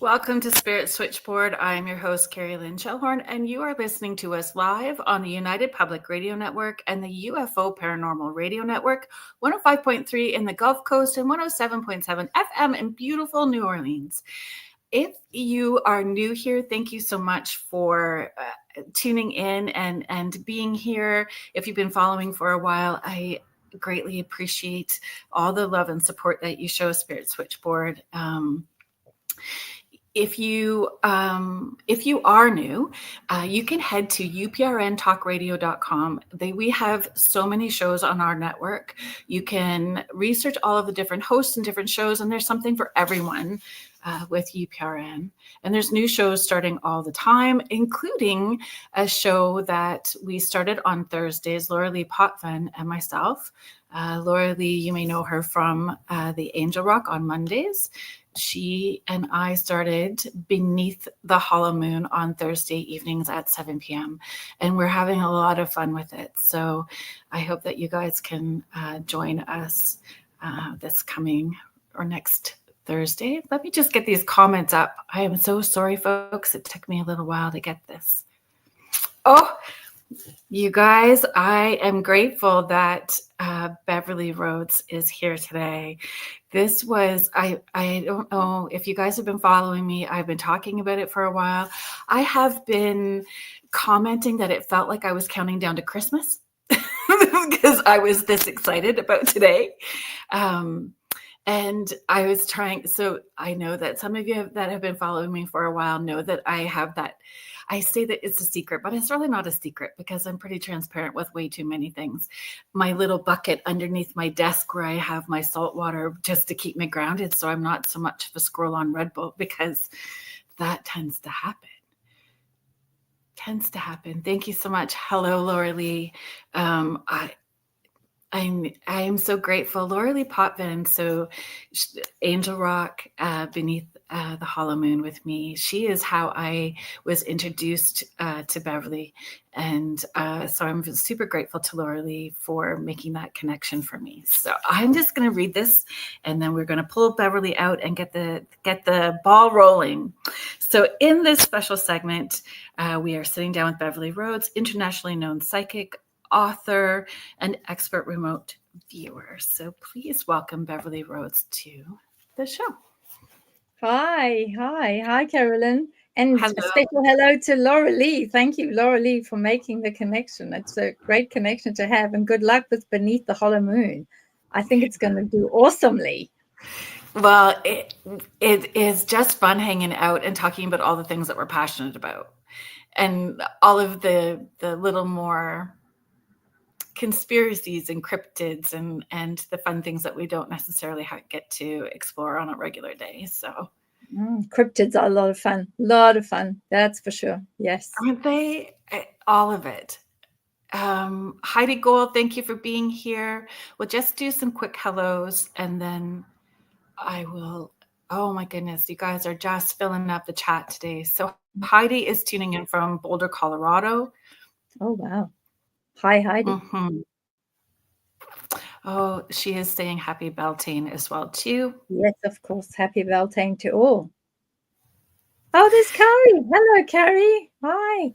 Welcome to Spirit Switchboard. I'm your host, Kerrilynn, and you are listening to us live on the United Public Radio Network and the UFO Paranormal Radio Network, 105.3 in the Gulf Coast and 107.7 FM in beautiful New Orleans. If you are new here, thank you so much for tuning in and being here. If you've been following for a while, I greatly appreciate all the love and support that you show Spirit Switchboard. If you are new, you can head to uprntalkradio.com. We have so many shows on our network. You can research all of the different hosts and different shows, and there's something for everyone with UPRN. And there's new shows starting all the time, including a show that we started on Thursdays, Laura Lee Potvin and myself. Laura Lee, you may know her from the Angel Rock on Mondays. She and I started Beneath the Hollow Moon on Thursday evenings at 7 p.m. And we're having a lot of fun with it. So I hope that you guys can join us this coming or next Thursday. Let me just get these comments up. I am so sorry, folks. It took me a little while to get this. Oh, you guys, I am grateful that Beverli Rhodes is here today. This was, I don't know if you guys have been following me. I've been talking about it for a while. I have been commenting that it felt like I was counting down to Christmas because I was this excited about today. And I was trying, so I know that some of you that have been following me for a while know that I have that. I say that it's a secret, but it's really not a secret because I'm pretty transparent with way too many things. My little bucket underneath my desk where I have my salt water just to keep me grounded, so I'm not so much of a squirrel on Red Bull, because that tends to happen. Thank you so much. Hello, Laura Lee. I am so grateful. Laura Lee Potvin, so Angel Rock, Beneath the Hollow Moon with me. She is how I was introduced to Beverli. And so I'm super grateful to Laura Lee for making that connection for me. So I'm just going to read this, and then we're going to pull Beverli out and get the ball rolling. So in this special segment, we are sitting down with Beverli Rhodes, internationally known psychic, author, and expert remote viewer. So please welcome Beverli Rhodes to the show. Hi, Kerrilynn. And hello. A special hello to Laura Lee. Thank you, Laura Lee, for making the connection. It's a great connection to have, and good luck with Beneath the Hollow Moon. I think it's going to do awesomely. Well, it is just fun hanging out and talking about all the things that we're passionate about, and all of the little more conspiracies and cryptids and the fun things that we don't necessarily get to explore on a regular day. So cryptids are a lot of fun, that's for sure. Yes, aren't they? All of it. Heidi Gold, thank you for being here. We'll just do some quick hellos, and then I will. Oh my goodness, you guys are just filling up the chat today. So Heidi is tuning in from Boulder, Colorado. Oh wow. Hi, Heidi. Mm-hmm. Oh, she is saying happy Beltane as well, too. Yes, of course. Happy Beltane to all. Oh, there's Carrie. Hello, Carrie. Hi.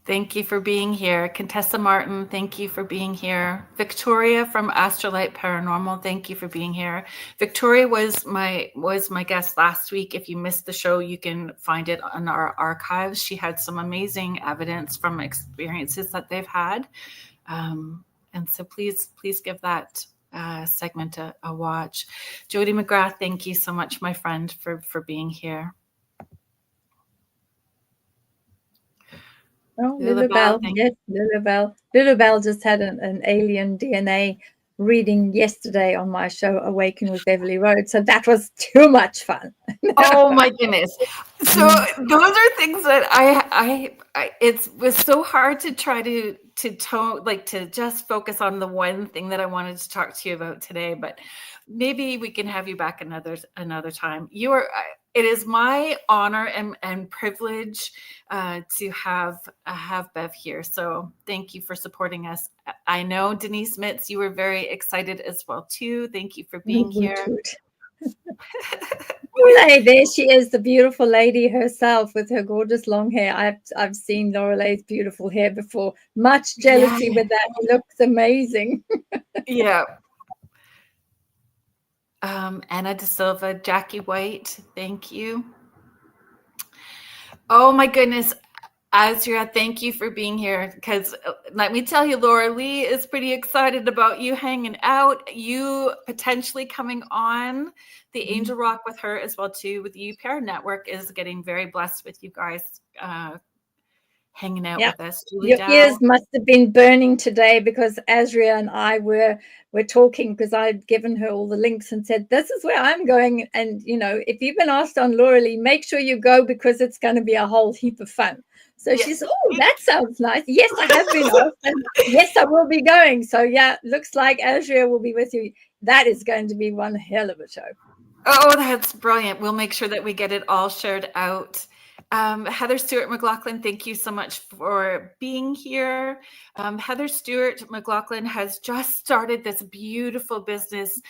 Thank you for being here. Contessa Martin, thank you for being here. Victoria from Astrolight Paranormal, thank you for being here. Victoria was my guest last week. If you missed the show, you can find it on our archives. She had some amazing evidence from experiences that they've had. And so please give that segment a watch. Jody McGrath, thank you so much, my friend, for being here. Oh, Lulabelle, yes, Lulabelle. Lulabelle just had an alien DNA reading yesterday on my show, Awaken with Beverli Rhodes. So that was too much fun. Oh my goodness. So those are things that I it was so hard to try to just focus on the one thing that I wanted to talk to you about today, but maybe we can have you back another time. It is my honor and privilege to have Bev here. So thank you for supporting us. I know Denise Mitz, you were very excited as well too. Thank you for being here. Lorelei, there she is, the beautiful lady herself with her gorgeous long hair. I've seen Lorelei's beautiful hair before. Much jealousy Yeah. with that. It looks amazing. Yeah. Anna De Silva, Jackie White, thank you. Oh my goodness. Azria, thank you for being here, because let me tell you, Laura Lee is pretty excited about you hanging out, you potentially coming on the Angel Rock with her as well too. With the UPR Network is getting very blessed with you guys hanging out with us. Julie Your Dow. ears must have been burning today, because Azria and I were talking, because I'd given her all the links and said, this is where I'm going. And, you know, if you've been asked on Laura Lee, make sure you go, because it's going to be a whole heap of fun. So she said, oh, that sounds nice. Yes, I have been asked. And yes, I will be going. So, yeah, looks like Azria will be with you. That is going to be one hell of a show. Oh, that's brilliant. We'll make sure that we get it all shared out. Heather Stewart McLaughlin, thank you so much for being here. Heather Stewart McLaughlin has just started this beautiful business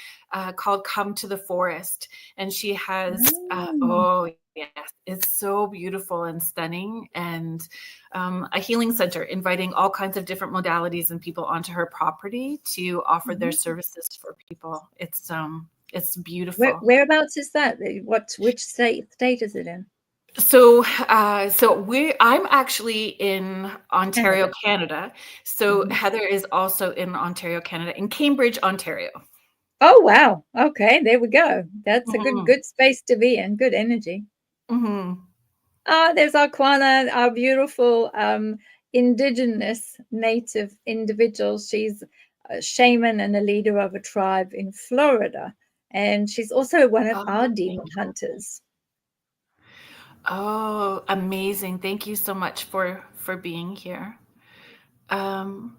called Come to the Forest. And she has, oh yes, it's so beautiful and stunning. And a healing center inviting all kinds of different modalities and people onto her property to offer their services for people. It's beautiful. Whereabouts is that? Which state is it in? So, I'm actually in Ontario, Canada. So Heather is also in Ontario, Canada, in Cambridge, Ontario. Oh, wow. Okay, there we go. That's a good space to be in. Good energy. There's Arquana, our beautiful Indigenous native individual. She's a shaman and a leader of a tribe in Florida. And she's also one of our demon hunters. Oh, amazing. Thank you so much for being here. I'm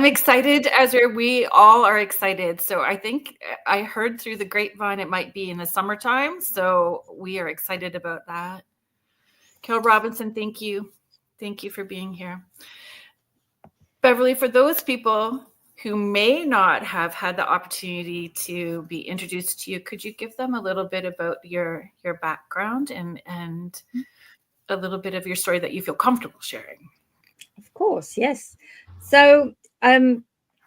excited, as we all are excited. So I think I heard through the grapevine it might be in the summertime. So we are excited about that. Carol Robinson, thank you. Thank you for being here. Beverly, for those people who may not have had the opportunity to be introduced to you, could you give them a little bit about your background and a little bit of your story that you feel comfortable sharing? Of course, yes. So I'm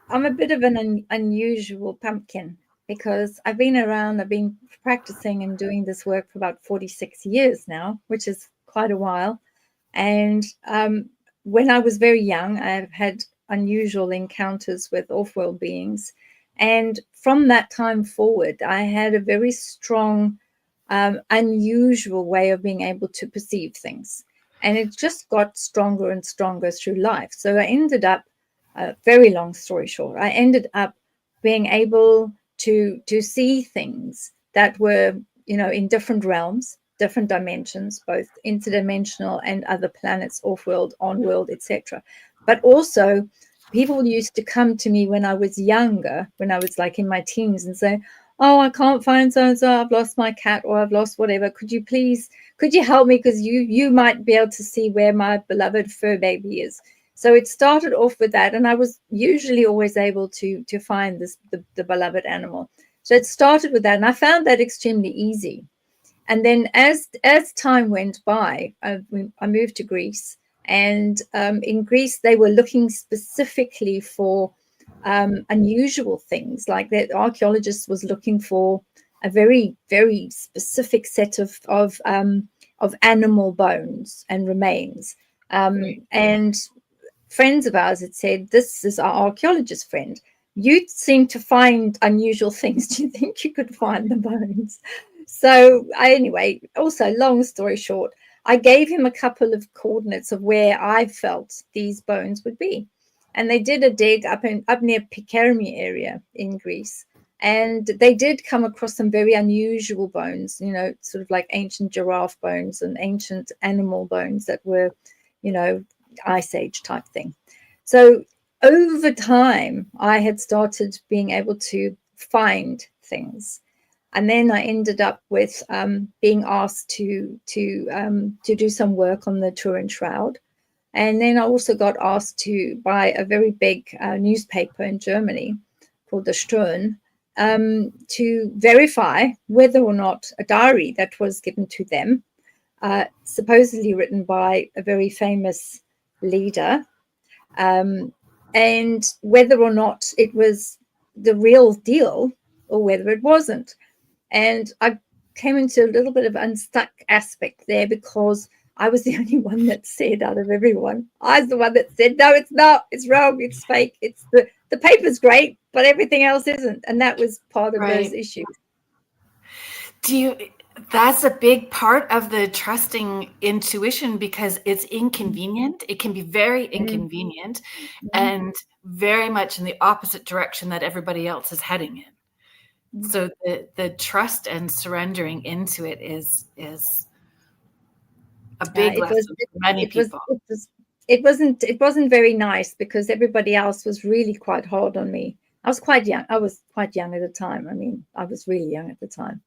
a bit of an unusual pumpkin, because I've been practicing and doing this work for about 46 years now, which is quite a while. And when I was very young, I've had unusual encounters with off-world beings. And from that time forward, I had a very strong, unusual way of being able to perceive things. And it just got stronger and stronger through life. So I ended up, very long story short, I ended up being able to see things that were, you know, in different realms, different dimensions, both interdimensional and other planets, off-world, on-world, etc. But also, people used to come to me when I was younger, when I was like in my teens, and say, oh, I can't find so-and-so, I've lost my cat, or I've lost whatever. Could you help me? Because you might be able to see where my beloved fur baby is. So it started off with that. And I was usually always able to find the beloved animal. So it started with that. And I found that extremely easy. And then as time went by, I moved to Greece. And in Greece, they were looking specifically for unusual things, like that archaeologist was looking for a very, very specific set of animal bones and remains. And friends of ours had said, this is our archaeologist friend. You seem to find unusual things. Do you think you could find the bones? So anyway, also long story short, I gave him a couple of coordinates of where I felt these bones would be. And they did a dig up near Pikermi area in Greece. And they did come across some very unusual bones, you know, sort of like ancient giraffe bones and ancient animal bones that were, you know, Ice Age type thing. So over time, I had started being able to find things. And then I ended up with being asked to do some work on the Turin Shroud. And then I also got asked to by a very big newspaper in Germany called the Stern to verify whether or not a diary that was given to them, supposedly written by a very famous leader, and whether or not it was the real deal or whether it wasn't. And I came into a little bit of unstuck aspect there, because I was the only one that said, out of everyone, I was the one that said, no, it's not, it's wrong, it's fake, it's the paper's great, but everything else isn't. And that was part of those issues. That's a big part of the trusting intuition, because it's inconvenient. It can be very inconvenient and very much in the opposite direction that everybody else is heading in. So the trust and surrendering into it is a big lesson for many people. It wasn't very nice, because everybody else was really quite hard on me. I was quite young. I was quite young at the time. I mean, I was really young at the time.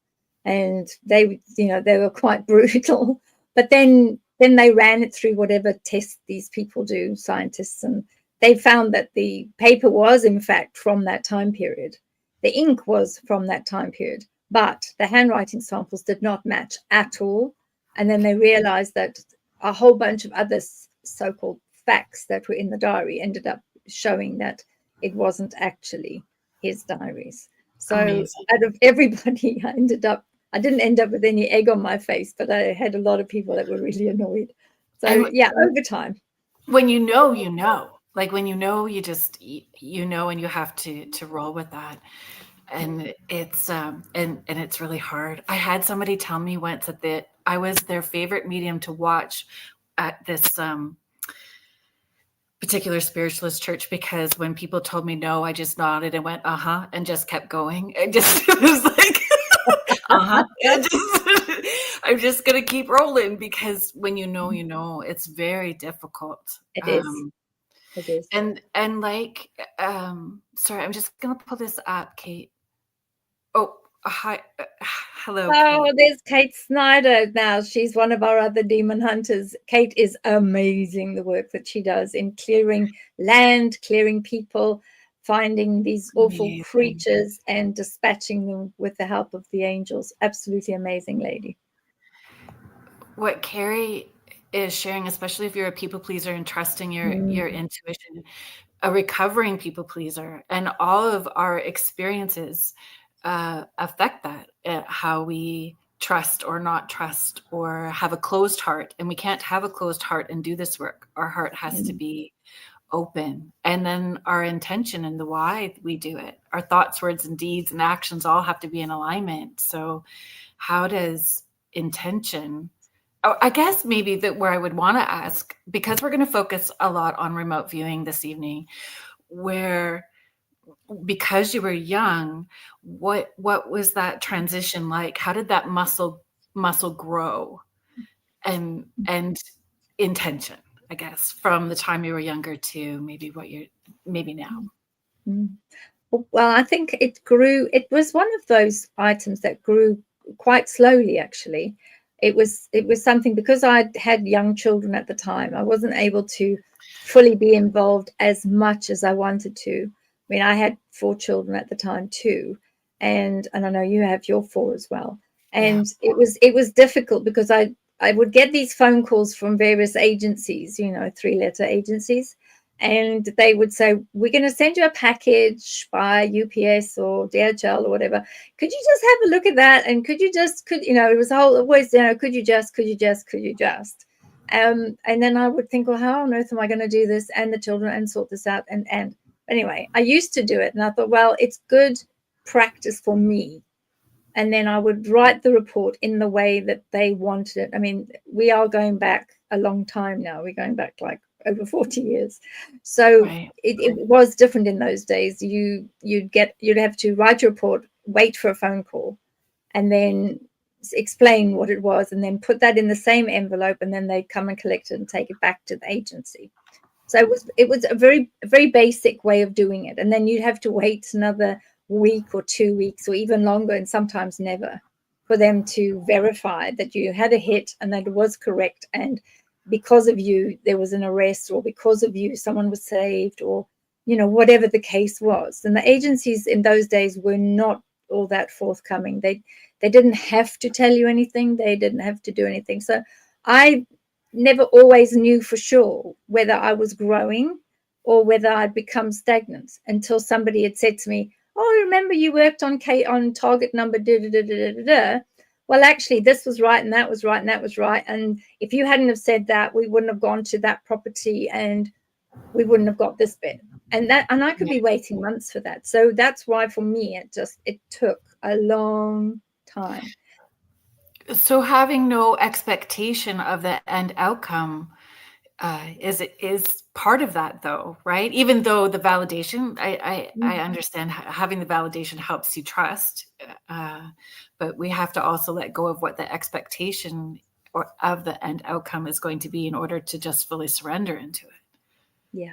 And they were quite brutal. But then they ran it through whatever test these people do, scientists, and they found that the paper was, in fact, from that time period. The ink was from that time period, but the handwriting samples did not match at all. And then they realized that a whole bunch of other so-called facts that were in the diary ended up showing that it wasn't actually his diaries. So out of everybody, I didn't end up with any egg on my face, but I had a lot of people that were really annoyed. So over time. When you know. Like when you know, you just, and you have to roll with that. And it's and it's really hard. I had somebody tell me once that I was their favorite medium to watch at this particular spiritualist church, because when people told me no, I just nodded and went, and just kept going. It was like, I'm just going to keep rolling, because when you know, it's very difficult. It is. It is. And like, sorry, I'm just going to pull this up, Kate. Oh, hi. Hello. Oh, Kate. There's Kate Snyder now. She's one of our other demon hunters. Kate is amazing, the work that she does in clearing land, clearing people, finding these awful creatures and dispatching them with the help of the angels. Absolutely amazing lady. What Carrie is sharing, especially if you're a people pleaser and trusting your intuition, a recovering people pleaser, and all of our experiences affect that, how we trust or not trust, or have a closed heart. And we can't have a closed heart and do this work. Our heart has to be open. And then our intention and the why we do it, our thoughts, words, and deeds and actions all have to be in alignment. So how does intention, I guess maybe that where I would want to ask, because we're going to focus a lot on remote viewing this evening, because you were young, what was that transition like? How did that muscle grow, and intention, I guess, from the time you were younger to maybe maybe now? Well, I think it grew. It was one of those items that grew quite slowly, actually. It was something, because I had young children at the time, I wasn't able to fully be involved as much as I wanted to. I mean, I had 4 children at the time too, and I know you have your 4 as well. And it was difficult, because I would get these phone calls from various agencies, 3-letter agencies, and they would say, we're going to send you a package by UPS or DHL or whatever. Could you just have a look at that? And it was always, could you just. And then I would think, well, how on earth am I going to do this and the children and sort this out? And anyway, I used to do it, and I thought, well, it's good practice for me. And then I would write the report in the way that they wanted it. I mean, we are going back a long time now. We're going back like over 40 years. So it was different in those days. You'd have to write your report, wait for a phone call, and then explain what it was, and then put that in the same envelope, and then they'd come and collect it and take it back to the agency. So it was a very, very basic way of doing it. And then you'd have to wait another week or 2 weeks or even longer, and sometimes never, for them to verify that you had a hit and that it was correct. And because of you, there was an arrest, or because of you, someone was saved, or, whatever the case was. And the agencies in those days were not all that forthcoming. They didn't have to tell you anything. They didn't have to do anything. So I never always knew for sure whether I was growing or whether I'd become stagnant until somebody had said to me, "Oh, remember you worked on target number da da da da da da. Well, actually, this was right and that was right and that was right. And if you hadn't have said that, we wouldn't have gone to that property and we wouldn't have got this bit." And I could be waiting months for that. So that's why for me, it took a long time. So having no expectation of the end outcome is part of that, though, right? Even though the validation, I understand having the validation helps you trust, but we have to also let go of what the expectation of the end outcome is going to be in order to just fully surrender into it. Yeah.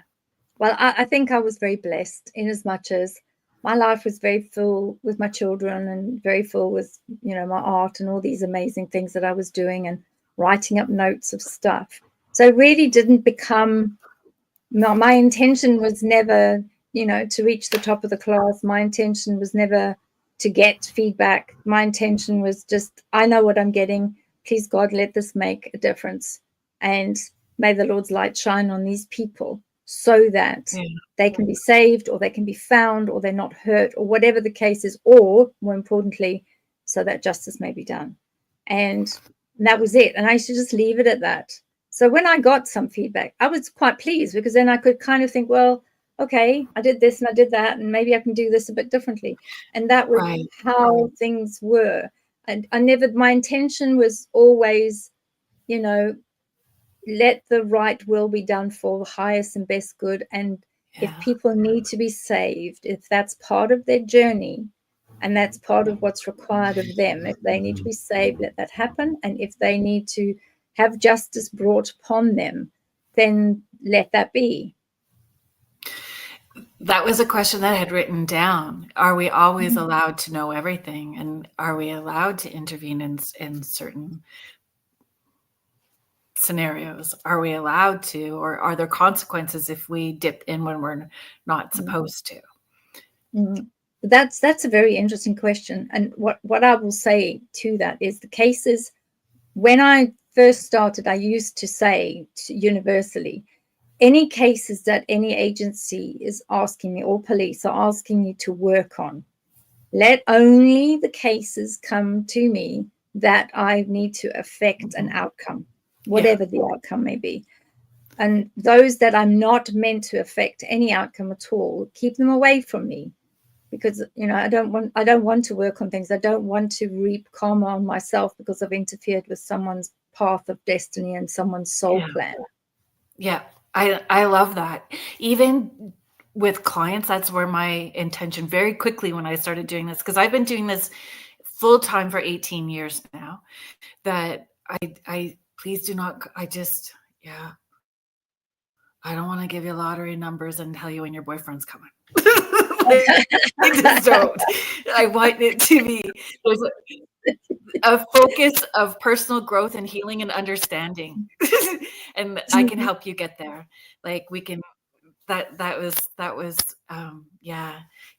Well, I think I was very blessed in as much as my life was very full with my children and very full with, my art and all these amazing things that I was doing and writing up notes of stuff. So it really didn't become, my intention was never, to reach the top of the class. My intention was never to get feedback. My intention was just, I know what I'm getting. Please, God, let this make a difference. And may the Lord's light shine on these people so that they can be saved or they can be found or they're not hurt or whatever the case is, or more importantly, so that justice may be done. And that was it. And I used to just leave it at that. So when I got some feedback, I was quite pleased because then I could kind of think, well, okay, I did this and I did that, and maybe I can do this a bit differently. And that was how things were. And my intention was always, let the right will be done for the highest and best good. And if people need to be saved, if that's part of their journey and that's part of what's required of them, if they need to be saved, let that happen. And if they need to have justice brought upon them, then let that be. That was a question that I had written down. Are we always allowed to know everything? And are we allowed to intervene in certain scenarios? Are we allowed to, or are there consequences if we dip in when we're not supposed to? That's a very interesting question. And what I will say to that is the cases, when I first started, I used to say universally, any cases that any agency is asking me or police are asking you to work on, let only the cases come to me that I need to affect an outcome, whatever the outcome may be. And those that I'm not meant to affect any outcome at all, keep them away from me. Because, I don't want to work on things. I don't want to reap karma on myself because I've interfered with someone's path of destiny and someone's soul plan. Yeah, I love that. Even with clients, that's where my intention very quickly when I started doing this, because I've been doing this full time for 18 years now, that I please do not, I don't want to give you lottery numbers and tell you when your boyfriend's coming. I just don't. I want it to be a focus of personal growth and healing and understanding. And I can help you get there. Like we can, that was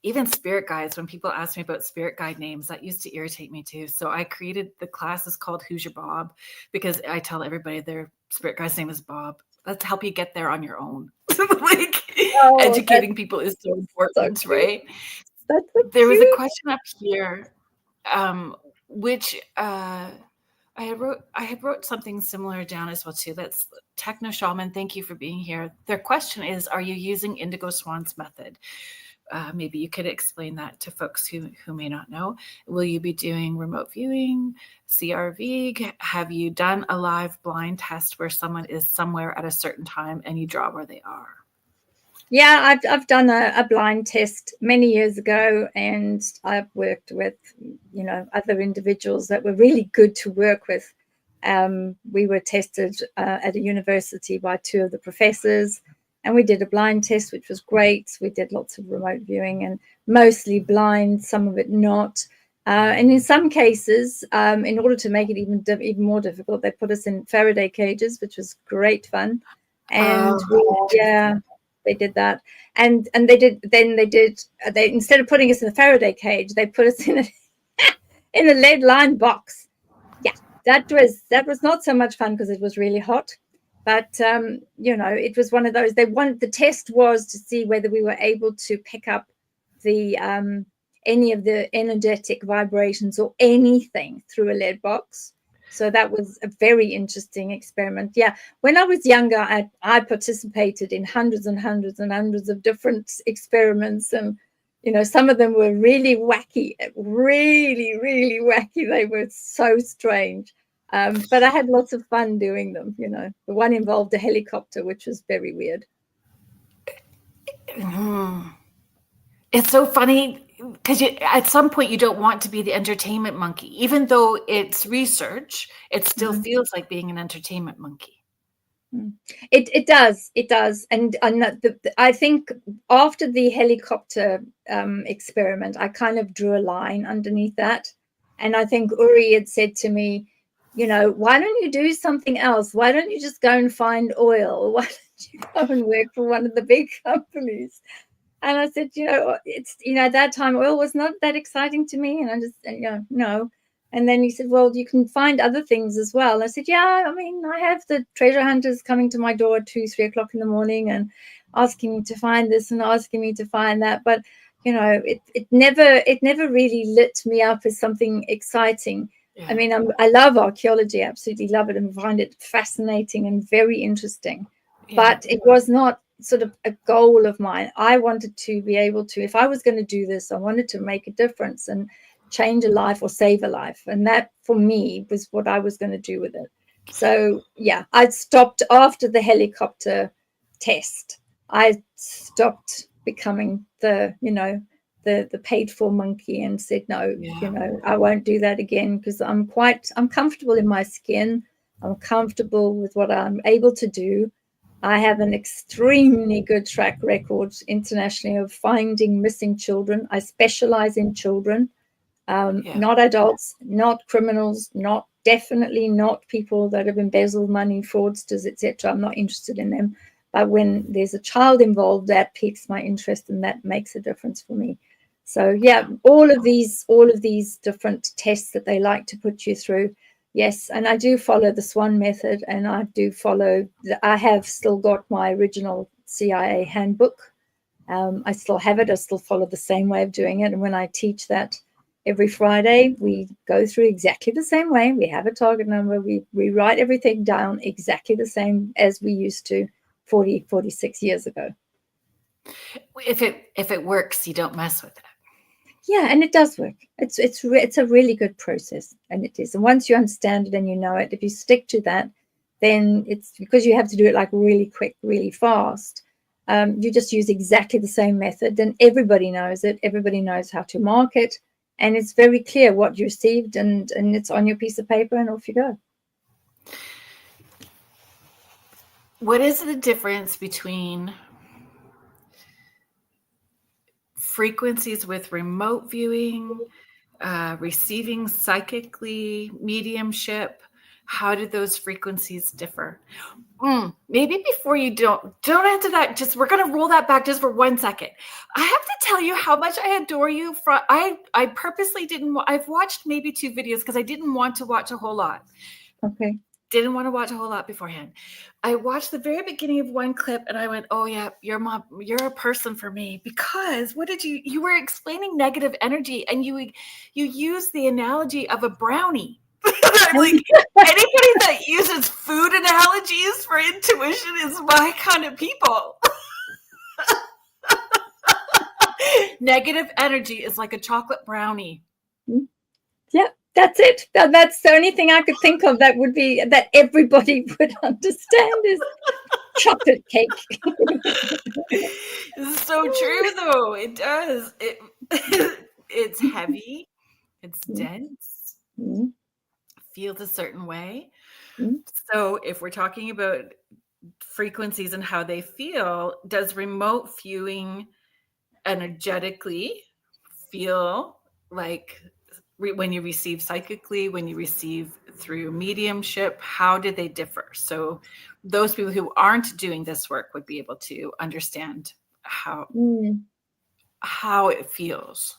even spirit guides. When people ask me about spirit guide names, that used to irritate me too. So I created the classes called Who's Your Bob, because I tell everybody their spirit guide's name is Bob. Let's help you get there on your own. Educating people is so important, right? There was a question up here, which I had wrote something similar down as well too. That's Techno Shaman. Thank you for being here. Their question is, are you using Indigo Swan's method? Maybe you could explain that to folks who may not know. Will you be doing remote viewing, CRV? Have you done a live blind test where someone is somewhere at a certain time and you draw where they are? Yeah, I've done a blind test many years ago, and I've worked with, other individuals that were really good to work with. We were tested at a university by two of the professors, and we did a blind test, which was great. We did lots of remote viewing and mostly blind, some of it not. And in some cases, in order to make it even more difficult, they put us in Faraday cages, which was great fun. And they did that, and they instead of putting us in the Faraday cage, they put us in a lead lined box. Yeah, that was not so much fun because it was really hot. But it was one of those. The test was to see whether we were able to pick up the any of the energetic vibrations or anything through a lead box. So that was a very interesting experiment. Yeah, when I was younger, I participated in hundreds and hundreds and hundreds of different experiments, and some of them were really wacky, really, really wacky. They were so strange. But I had lots of fun doing them. The one involved a helicopter, which was very weird. It's so funny because at some point you don't want to be the entertainment monkey. Even though it's research, it still feels like being an entertainment monkey. It does. And I think after the helicopter experiment, I kind of drew a line underneath that. And I think Uri had said to me, why don't you do something else? Why don't you just go and find oil? Why don't you go and work for one of the big companies? And I said, it's, at that time, oil was not that exciting to me. And I just, no. And then he said, well, you can find other things as well. I said, yeah, I have the treasure hunters coming to my door at 2, 3 o'clock in the morning and asking me to find this and asking me to find that. But, it never really lit me up as something exciting. Yeah. I love archaeology, absolutely love it, and find it fascinating and very interesting. Yeah. But it was not sort of a goal of mine. I wanted to be able to, if I was going to do this, I wanted to make a difference and change a life or save a life. And that for me was what I was going to do with it. So yeah, I stopped after the helicopter test. I stopped becoming the paid for monkey and said, no, I won't do that again, because I'm comfortable in my skin. I'm comfortable with what I'm able to do. I have an extremely good track record internationally of finding missing children. I specialize in children, not adults, not criminals, definitely not people that have embezzled money, fraudsters, etc. I'm not interested in them. But when there's a child involved, that piques my interest and that makes a difference for me. So yeah, all of these different tests that they like to put you through. Yes, and I do follow the SWAN method, and I have still got my original CIA handbook. I still have it. I still follow the same way of doing it. And when I teach that every Friday, we go through exactly the same way. We have a target number. We write everything down exactly the same as we used to 46 years ago. If it works, you don't mess with it. Yeah, and it does work. It's a really good process, and it is. And once you understand it and you know it, if you stick to that, then it's because you have to do it like really quick, really fast. You just use exactly the same method, then everybody knows it. Everybody knows how to mark it, and it's very clear what you received, and it's on your piece of paper, and off you go. What is the difference between frequencies with remote viewing, receiving psychically, mediumship? How did those frequencies differ? Maybe before you don't answer that, just we're going to roll that back just for 1 second. I have to tell you how much I adore you. I purposely didn't. I've watched maybe 2 videos because I didn't want to watch a whole lot. Okay. Didn't want to watch a whole lot beforehand. I watched the very beginning of one clip and I went, oh yeah, you're a person for me, because you were explaining negative energy, and you used the analogy of a brownie. Like, anybody that uses food analogies for intuition is my kind of people. Negative energy is like a chocolate brownie. Yeah. That's it. That's the only thing I could think of that would be that everybody would understand is chocolate cake. It's so true, though. It does. It's heavy. It's dense. Feels a certain way. So if we're talking about frequencies and how they feel, does remote viewing energetically feel like when you receive psychically, when you receive through mediumship? How do they differ? So those people who aren't doing this work would be able to understand how it feels?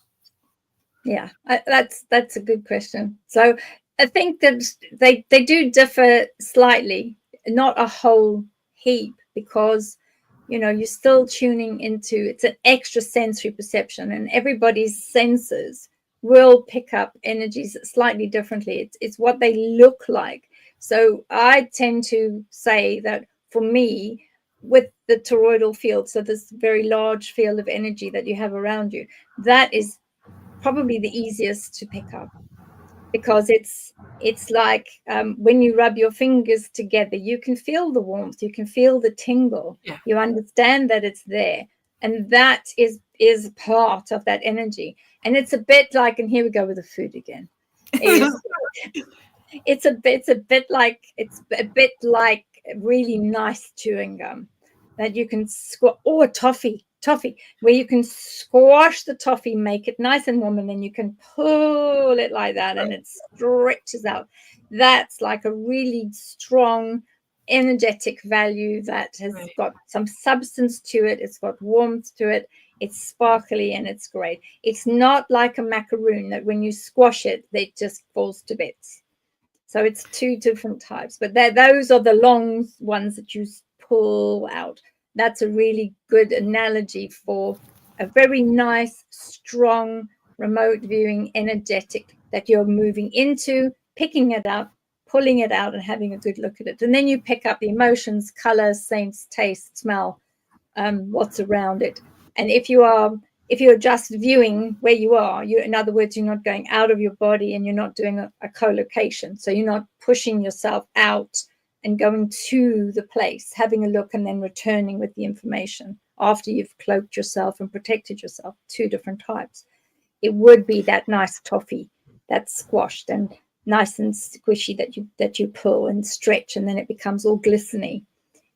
Yeah, that's a good question. So I think that they do differ slightly, not a whole heap, because you're still tuning into, it's an extra sensory perception, and everybody's senses will pick up energies slightly differently. It's what they look like. So I tend to say that for me, with the toroidal field, so this very large field of energy that you have around you, that is probably the easiest to pick up, because it's like when you rub your fingers together, you can feel the warmth, you can feel the tingle, you understand that it's there, and that is part of that energy. And it's a bit like, and here we go with the food again, it's a bit like really nice chewing gum that you can or toffee, where you can squash the toffee, make it nice and warm, and then you can pull it like that and it stretches out. That's like a really strong energetic value that has got some substance to it. It's got warmth to it. It's sparkly and it's great. It's not like a macaroon that when you squash it, it just falls to bits. So it's two different types, but those are the long ones that you pull out. That's a really good analogy for a very nice, strong, remote viewing, energetic that you're moving into, picking it up, pulling it out, and having a good look at it. And then you pick up the emotions, color, sense, taste, smell, what's around it. And if you're just viewing where you are, in other words, you're not going out of your body, and you're not doing a co-location. So you're not pushing yourself out and going to the place, having a look, and then returning with the information after you've cloaked yourself and protected yourself. Two different types. It would be that nice toffee that's squashed and nice and squishy that you pull and stretch, and then it becomes all glistening,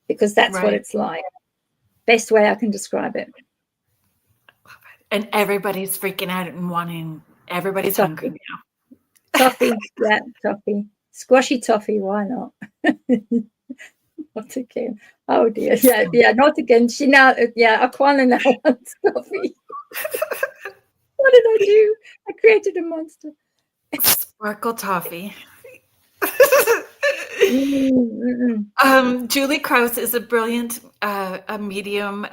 because that's what it's like. Best way I can describe it. And everybody's freaking out and everybody's hungry now. Toffee, yeah, toffee. Squashy toffee, why not? Not again. Oh dear. Yeah, not again. Aquana now wants coffee. What did I do? I created a monster. Sparkle toffee. Julie Krause is a brilliant a medium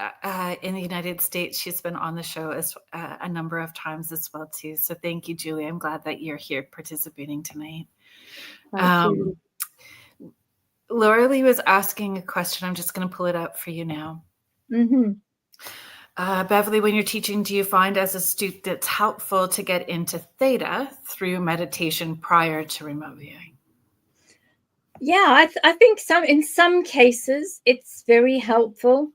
in the United States. She's been on the show a number of times as well too. So thank you, Julie. I'm glad that you're here participating tonight. Laura Lee was asking a question. I'm just going to pull it up for you now. Beverli, when you're teaching, do you find as a student it's helpful to get into theta through meditation prior to remote viewing? Yeah, I think in some cases it's very helpful.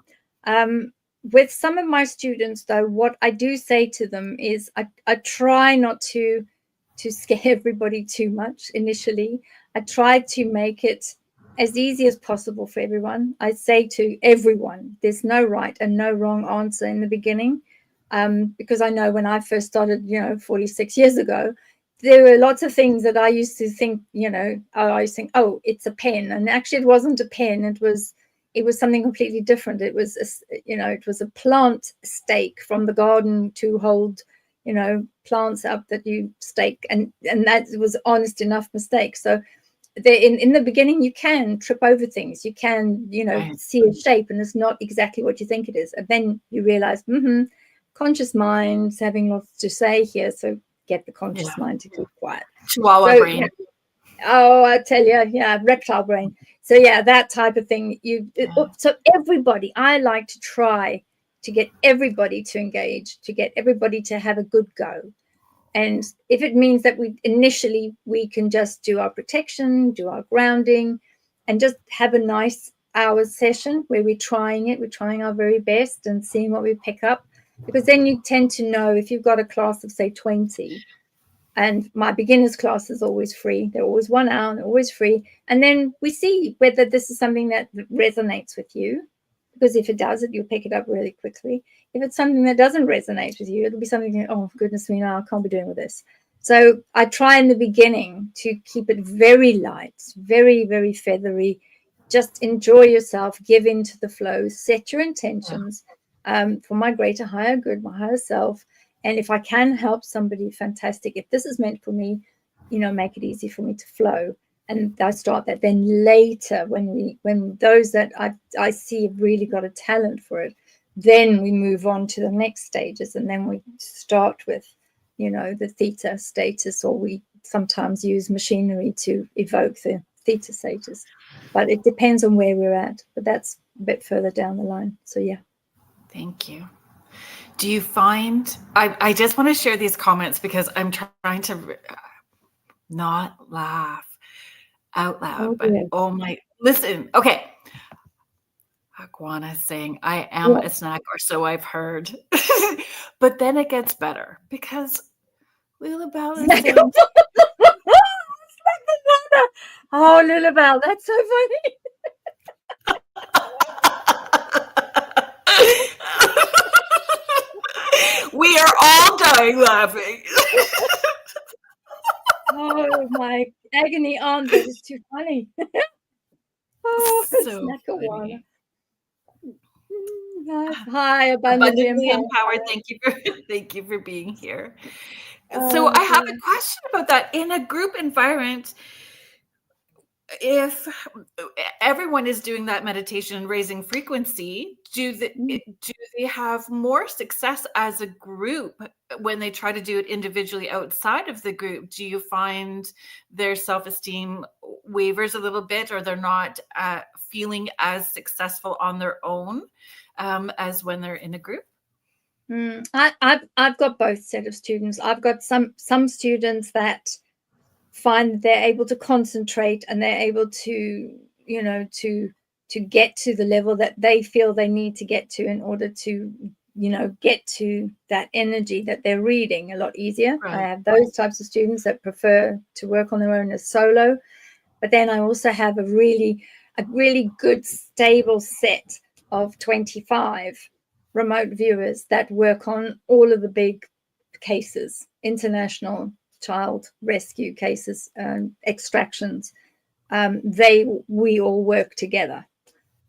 With some of my students, though, what I do say to them is I try not to scare everybody too much initially. I try to make it as easy as possible for everyone. I say to everyone, there's no right and no wrong answer in the beginning, because I know when I first started, 46 years ago, there were lots of things that I used to think, I used to think, oh, it's a pen. And actually it wasn't a pen. It was something completely different. It was, it was a plant stake from the garden to hold, plants up that you stake. And that was honest enough mistake. So in the beginning, you can trip over things. You can, see a shape and it's not exactly what you think it is. And then you realize, conscious mind's having lots to say here. So get the conscious mind to keep quiet. Chihuahua brain. Oh, I tell you, reptile brain. So that type of thing. So everybody, I like to try to get everybody to engage, to get everybody to have a good go. And if it means that we can just do our protection, do our grounding, and just have a nice hour session where we're trying our very best and seeing what we pick up. Because then you tend to know, if you've got a class of, say, 20, and my beginners class is always free. They're always 1 hour, they're always free. And then we see whether this is something that resonates with you. Because if it does, you'll pick it up really quickly. If it's something that doesn't resonate with you, it'll be something, oh, goodness me, now I can't be doing with this. So I try in the beginning to keep it very light, very, very feathery, just enjoy yourself, give into the flow, set your intentions for my greater, higher good, my higher self. And if I can help somebody, fantastic. If this is meant for me, make it easy for me to flow. And I start that. Then later, when those that I see have really got a talent for it, then we move on to the next stages. And then we start with, the theta status, or we sometimes use machinery to evoke the theta status. But it depends on where we're at. But that's a bit further down the line. So, yeah. Thank you. Do you find, I just want to share these comments because I'm trying to not laugh out loud, but listen, okay. Iguana is saying, I am a snack, or so I've heard. But then it gets better because Lulabelle is saying, oh, Lulabelle, that's so funny. We are all dying laughing. Oh, my agony aunt, that is too funny. Oh, so funny. Hi, abundantly empowered. Thank you for being here. So I have a question about that. In a group environment, if everyone is doing that meditation and raising frequency, do they have more success as a group when they try to do it individually outside of the group? Do you find their self-esteem wavers a little bit, or they're not feeling as successful on their own as when they're in a group? I've got both set of students. I've got some students that find they're able to concentrate and they're able to get to the level that they feel they need to get to in order to get to that energy that they're reading a lot easier. Right. I have those types of students that prefer to work on their own as solo, but then I also have a really good stable set of 25 remote viewers that work on all of the big cases, international child rescue cases, extractions. We all work together.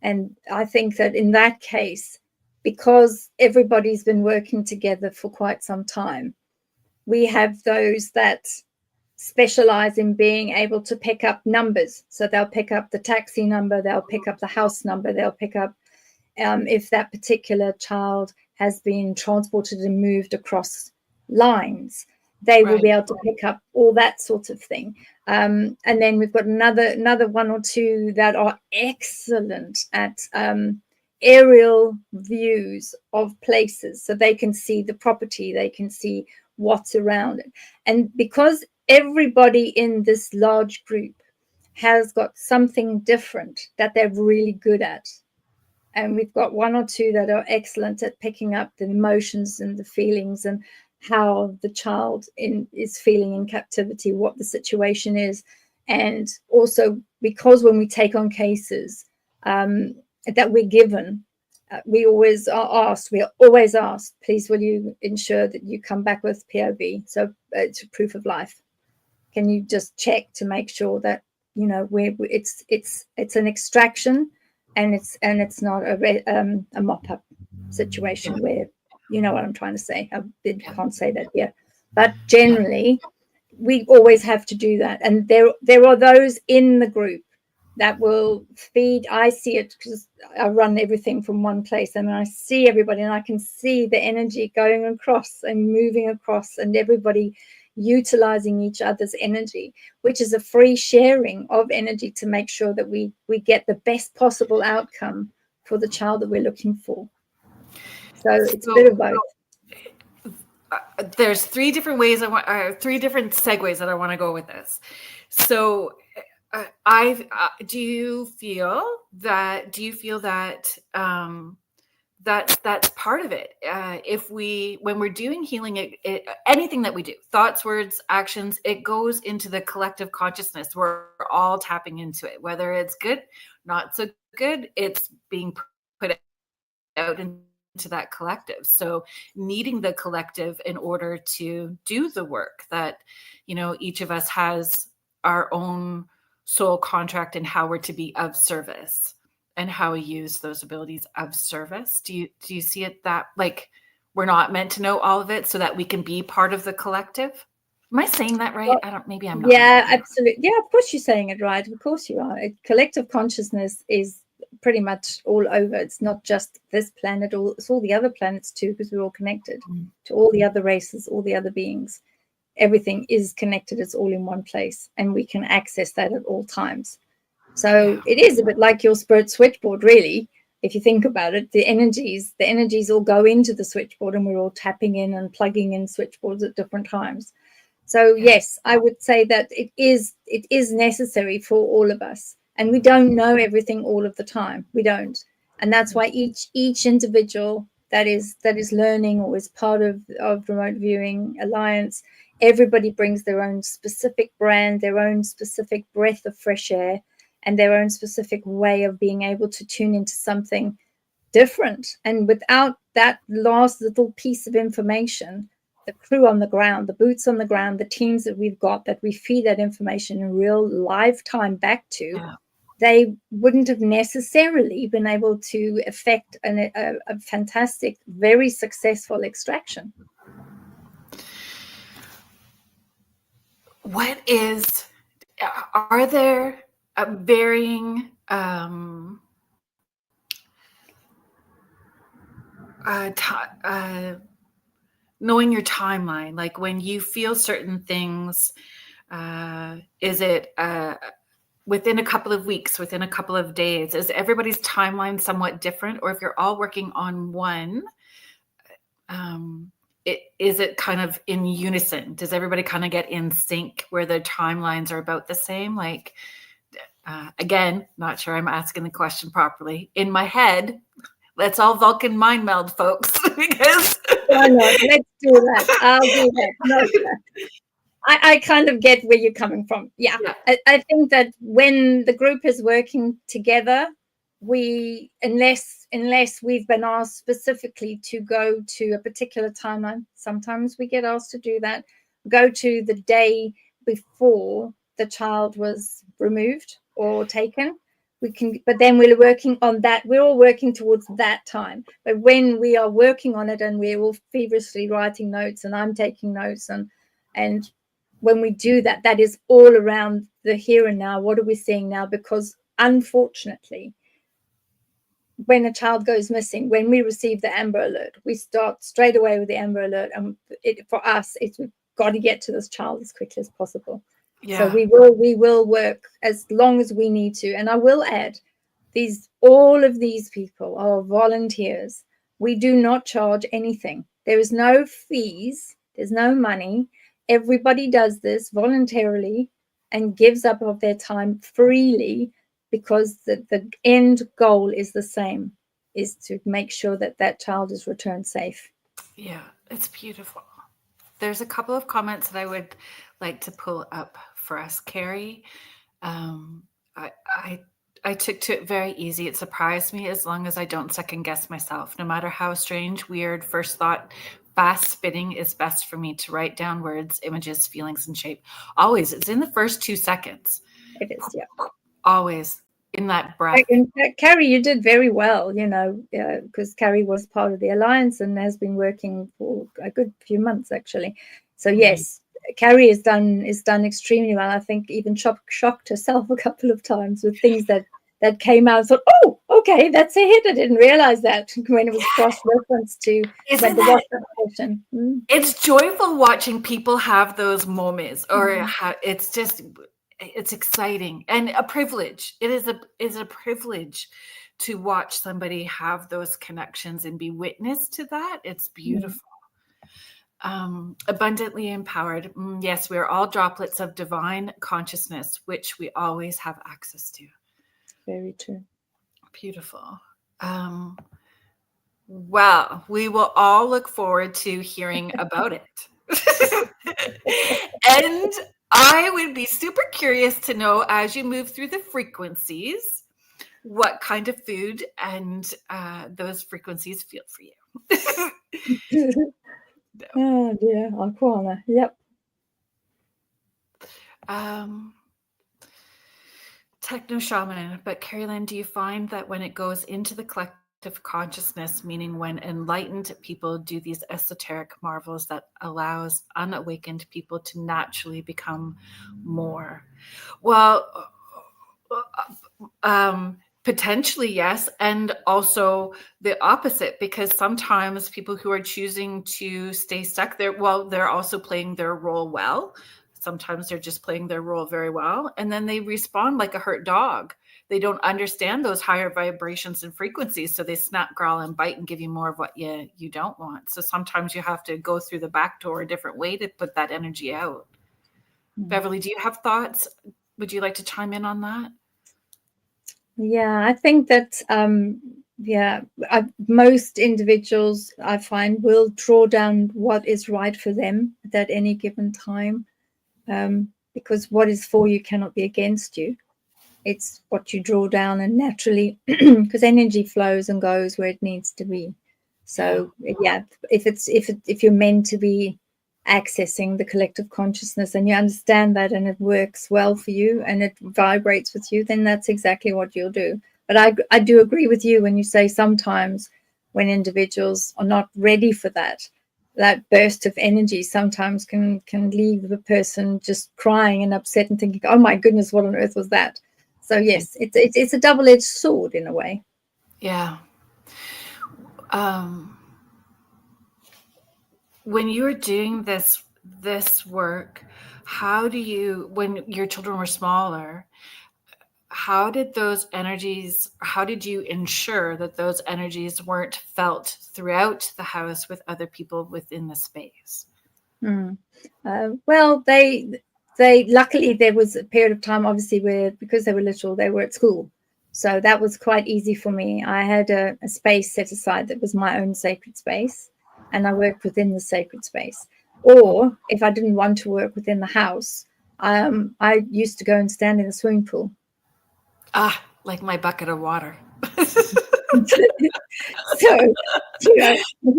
And I think that in that case, because everybody's been working together for quite some time, we have those that specialize in being able to pick up numbers. So they'll pick up the taxi number, they'll pick up the house number, they'll pick up if that particular child has been transported and moved across lines. They will be able to pick up all that sort of thing. And then we've got another one or two that are excellent at aerial views of places. So they can see the property, they can see what's around it. And because everybody in this large group has got something different that they're really good at, and we've got one or two that are excellent at picking up the emotions and the feelings and how the child is feeling in captivity, what the situation is. And also because when we take on cases that we're given, we always are always asked, please will you ensure that you come back with POV, so it's a proof of life. Can you just check to make sure that it's an extraction and it's not a mop-up situation where, you know what I'm trying to say. I can't say that yet. But generally, we always have to do that. And there are those in the group that will feed. I see it because I run everything from one place, and I see everybody, and I can see the energy going across and moving across, and everybody utilizing each other's energy, which is a free sharing of energy to make sure that we get the best possible outcome for the child that we're looking for. So it's a bit of both. There's three different ways three different segues that I want to go with this. So do you feel that that's part of it? When we're doing healing, anything that we do, thoughts, words, actions, it goes into the collective consciousness. We're all tapping into it, whether it's good, not so good, it's being put out into that collective. So needing the collective in order to do the work that, each of us has our own soul contract and how we're to be of service and how we use those abilities of service. Do you see it that like we're not meant to know all of it so that we can be part of the collective? Am I saying that right? Maybe I'm not. Yeah, absolutely. Yeah, of course you're saying it right. Of course you are. Collective consciousness is pretty much all over. It's not just this planet, it's all the other planets too, because we're all connected to all the other races, all the other beings. Everything is connected. It's all in one place, and we can access that at all times. So it is a bit like your spirit switchboard, really. If you think about it, the energies all go into the switchboard, and we're all tapping in and plugging in switchboards at different times. So yes, I would say that it is necessary for all of us, and we don't know everything all of the time. We don't, and that's why each individual that is learning or is part of Remote Viewing Alliance, everybody brings their own specific brand, their own specific breath of fresh air, and their own specific way of being able to tune into something different. And without that last little piece of information, the crew on the ground, the boots on the ground, the teams that we've got that we feed that information in real live time back to, they wouldn't have necessarily been able to effect a fantastic, very successful extraction. Are there varying knowing your timeline, like when you feel certain things, is it within a couple of weeks, within a couple of days? Is everybody's timeline somewhat different? Or if you're all working on one, is it kind of in unison? Does everybody kind of get in sync where their timelines are about the same? Like, again, not sure I'm asking the question properly. In my head, let's all Vulcan mind meld, folks, because why not? Let's do that. I'll do that. No, I kind of get where you're coming from. Yeah. I think that when the group is working together, unless we've been asked specifically to go to a particular timeline, sometimes we get asked to do that, go to the day before the child was removed or taken. But then we're working on that. We're all working towards that time. But when we are working on it and we're all feverishly writing notes and I'm taking notes and when we do that, that is all around the here and now. What are we seeing now? Because unfortunately, when a child goes missing, when we receive the Amber Alert, we start straight away with the Amber Alert. And for us, we've got to get to this child as quickly as possible. So we will work as long as we need to. And I will add, all of these people are volunteers. We do not charge anything. There is no fees. There's no money. Everybody does this voluntarily and gives up of their time freely because the end goal is the same, is to make sure that that child is returned safe. Yeah, it's beautiful. There's a couple of comments that I would like to pull up for us. Carrie, I took to it very easy. It surprised me as long as I don't second guess myself. No matter how strange, weird, first thought, fast spinning is best for me to write down words, images, feelings, and shape. Always. It's in the first 2 seconds. It is, yeah. Always in that breath. In fact, Carrie, you did very well, because Carrie was part of the Alliance and has been working for a good few months, actually. So, yes, Carrie is done extremely well. I think even shocked herself a couple of times with things that came out. I thought, oh, okay, that's a hit. I didn't realize that when it was cross-referenced to the portion. It's joyful watching people have those moments, or it's exciting and a privilege. It is a privilege to watch somebody have those connections and be witness to that. It's beautiful. Abundantly empowered. Yes, we're all droplets of divine consciousness, which we always have access to. Very true. Beautiful. Well, we will all look forward to hearing about it. And I would be super curious to know, as you move through the frequencies, what kind of food and those frequencies feel for you. Oh dear, Aquana. Yep. techno shaman. But Kerrilynn, do you find that when it goes into the collective consciousness, meaning when enlightened people do these esoteric marvels that allows unawakened people to naturally become more? Well, potentially, yes. And also the opposite, because sometimes people who are choosing to stay stuck there, well, they're also playing their role well. Sometimes they're just playing their role very well. And then they respond like a hurt dog. They don't understand those higher vibrations and frequencies. So they snap, growl, and bite and give you more of what you don't want. So sometimes you have to go through the back door a different way to put that energy out. Beverli, do you have thoughts? Would you like to chime in on that? Yeah, I think that most individuals I find will draw down what is right for them at any given time, because what is for you cannot be against you. It's what you draw down, and naturally, because energy flows and goes where it needs to be. So if you're meant to be accessing the collective consciousness and you understand that and it works well for you and it vibrates with you, then that's exactly what you'll do. But I do agree with you when you say sometimes when individuals are not ready for that burst of energy sometimes can leave the person just crying and upset and thinking, oh my goodness, what on earth was that? So yes, it's a double-edged sword in a way. Yeah. When you were doing this work, how do you, when your children were smaller, how did you ensure that those energies weren't felt throughout the house with other people within the space? Well, they luckily there was a period of time, obviously, where because they were little, they were at school. So that was quite easy for me. I had a space set aside that was my own sacred space, and I worked within the sacred space. Or if I didn't want to work within the house, I used to go and stand in the swimming pool. Like my bucket of water. So,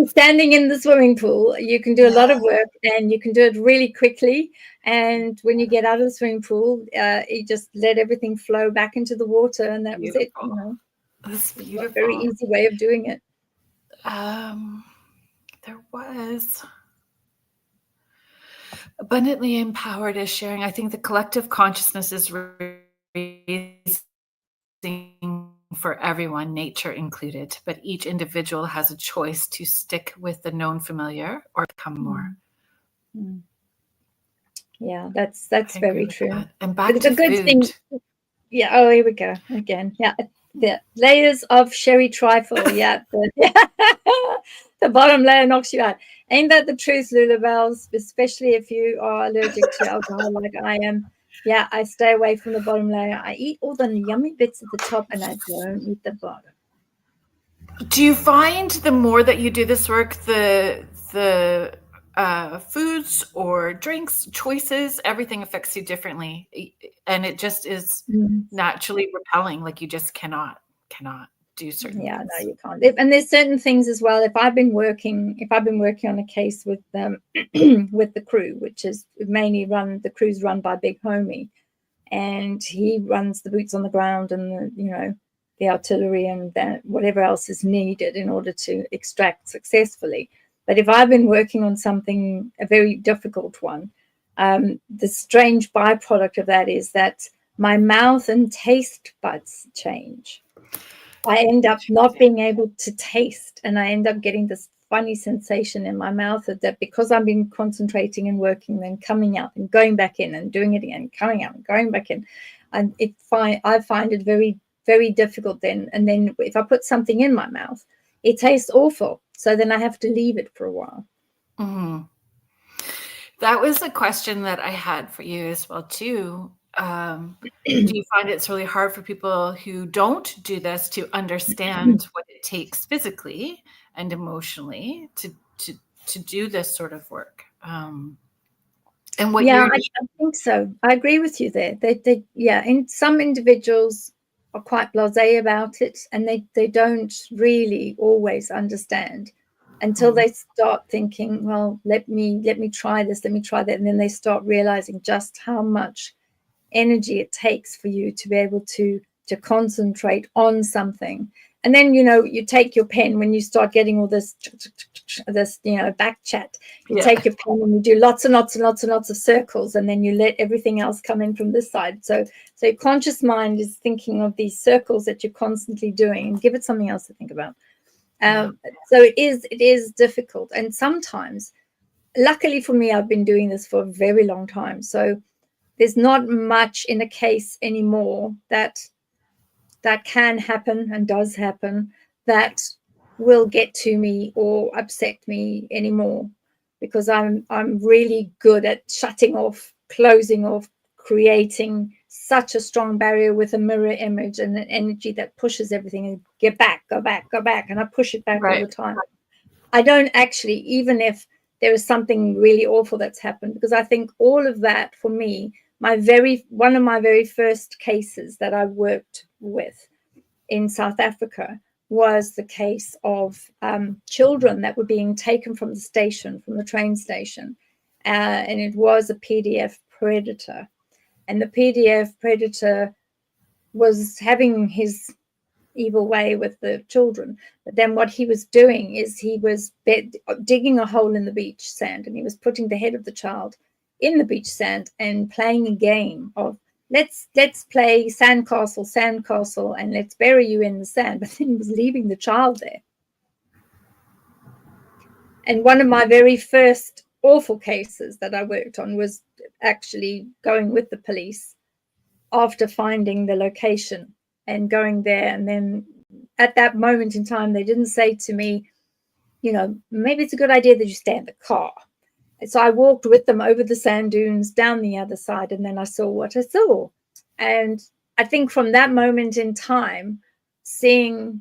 standing in the swimming pool, you can do a lot of work and you can do it really quickly. And when you get out of the swimming pool, you just let everything flow back into the water, and that was it. That's beautiful. A very easy way of doing it. There was abundantly empowered is sharing. I think the collective consciousness is raising for everyone, nature included, but each individual has a choice to stick with the known familiar or become more. Yeah, that's very true. That. And back to the good food. thing. Yeah. Oh, here we go again. Yeah. The layers of sherry trifle. Yeah. The bottom layer knocks you out. Ain't that the truth, Lulabelles? Especially if you are allergic to alcohol like I am. Yeah, I stay away from the bottom layer. I eat all the yummy bits at the top and I don't eat the bottom. Do you find the more that you do this work, the foods or drinks choices, everything affects you differently, and it just is naturally repelling? Like you just cannot do certain things. No, you can't. And there's certain things as well. If I've been working on a case with with the crew, which is mainly the crew's run by Big Homie, and he runs the boots on the ground and the artillery and whatever else is needed in order to extract successfully. But if I've been working on something, a very difficult one, the strange byproduct of that is that my mouth and taste buds change. I end up not being able to taste, and I end up getting this funny sensation in my mouth that because I've been concentrating and working, then coming out and going back in and doing it again, coming out and going back in. And I find it very, very difficult then. And then if I put something in my mouth, it tastes awful. So then I have to leave it for a while. Mm-hmm. That was a question that I had for you as well, too. Do you find it's really hard for people who don't do this to understand what it takes physically and emotionally to do this sort of work? And what I think so. I agree with you there. In some individuals are quite blasé about it, and they don't really always understand until they start thinking, well, let me try this, let me try that, and then they start realizing just how much energy it takes for you to be able to concentrate on something. And then, you take your pen when you start getting all this, back chat. You take your pen and you do lots and lots and lots and lots of circles, and then you let everything else come in from this side. So your conscious mind is thinking of these circles that you're constantly doing, and give it something else to think about. So it is difficult. And sometimes, luckily for me, I've been doing this for a very long time. So there's not much in a case anymore that can happen and does happen that will get to me or upset me anymore, because I'm really good at shutting off, closing off, creating such a strong barrier with a mirror image and an energy that pushes everything and go back, and I push it back all the time. I don't actually, even if there is something really awful that's happened, because I think all of that, for me, one of my very first cases that I worked with in South Africa was the case of children that were being taken from the train station, and it was a PDF predator, and the PDF predator was having his evil way with the children. But then what he was doing is he was digging a hole in the beach sand, and he was putting the head of the child in the beach sand and playing a game of let's play sandcastle, and let's bury you in the sand. But then he was leaving the child there. And one of my very first awful cases that I worked on was actually going with the police after finding the location and going there. And then at that moment in time, they didn't say to me, maybe it's a good idea that you stay in the car. So I walked with them over the sand dunes down the other side, and then I saw what I saw. And I think from that moment in time, seeing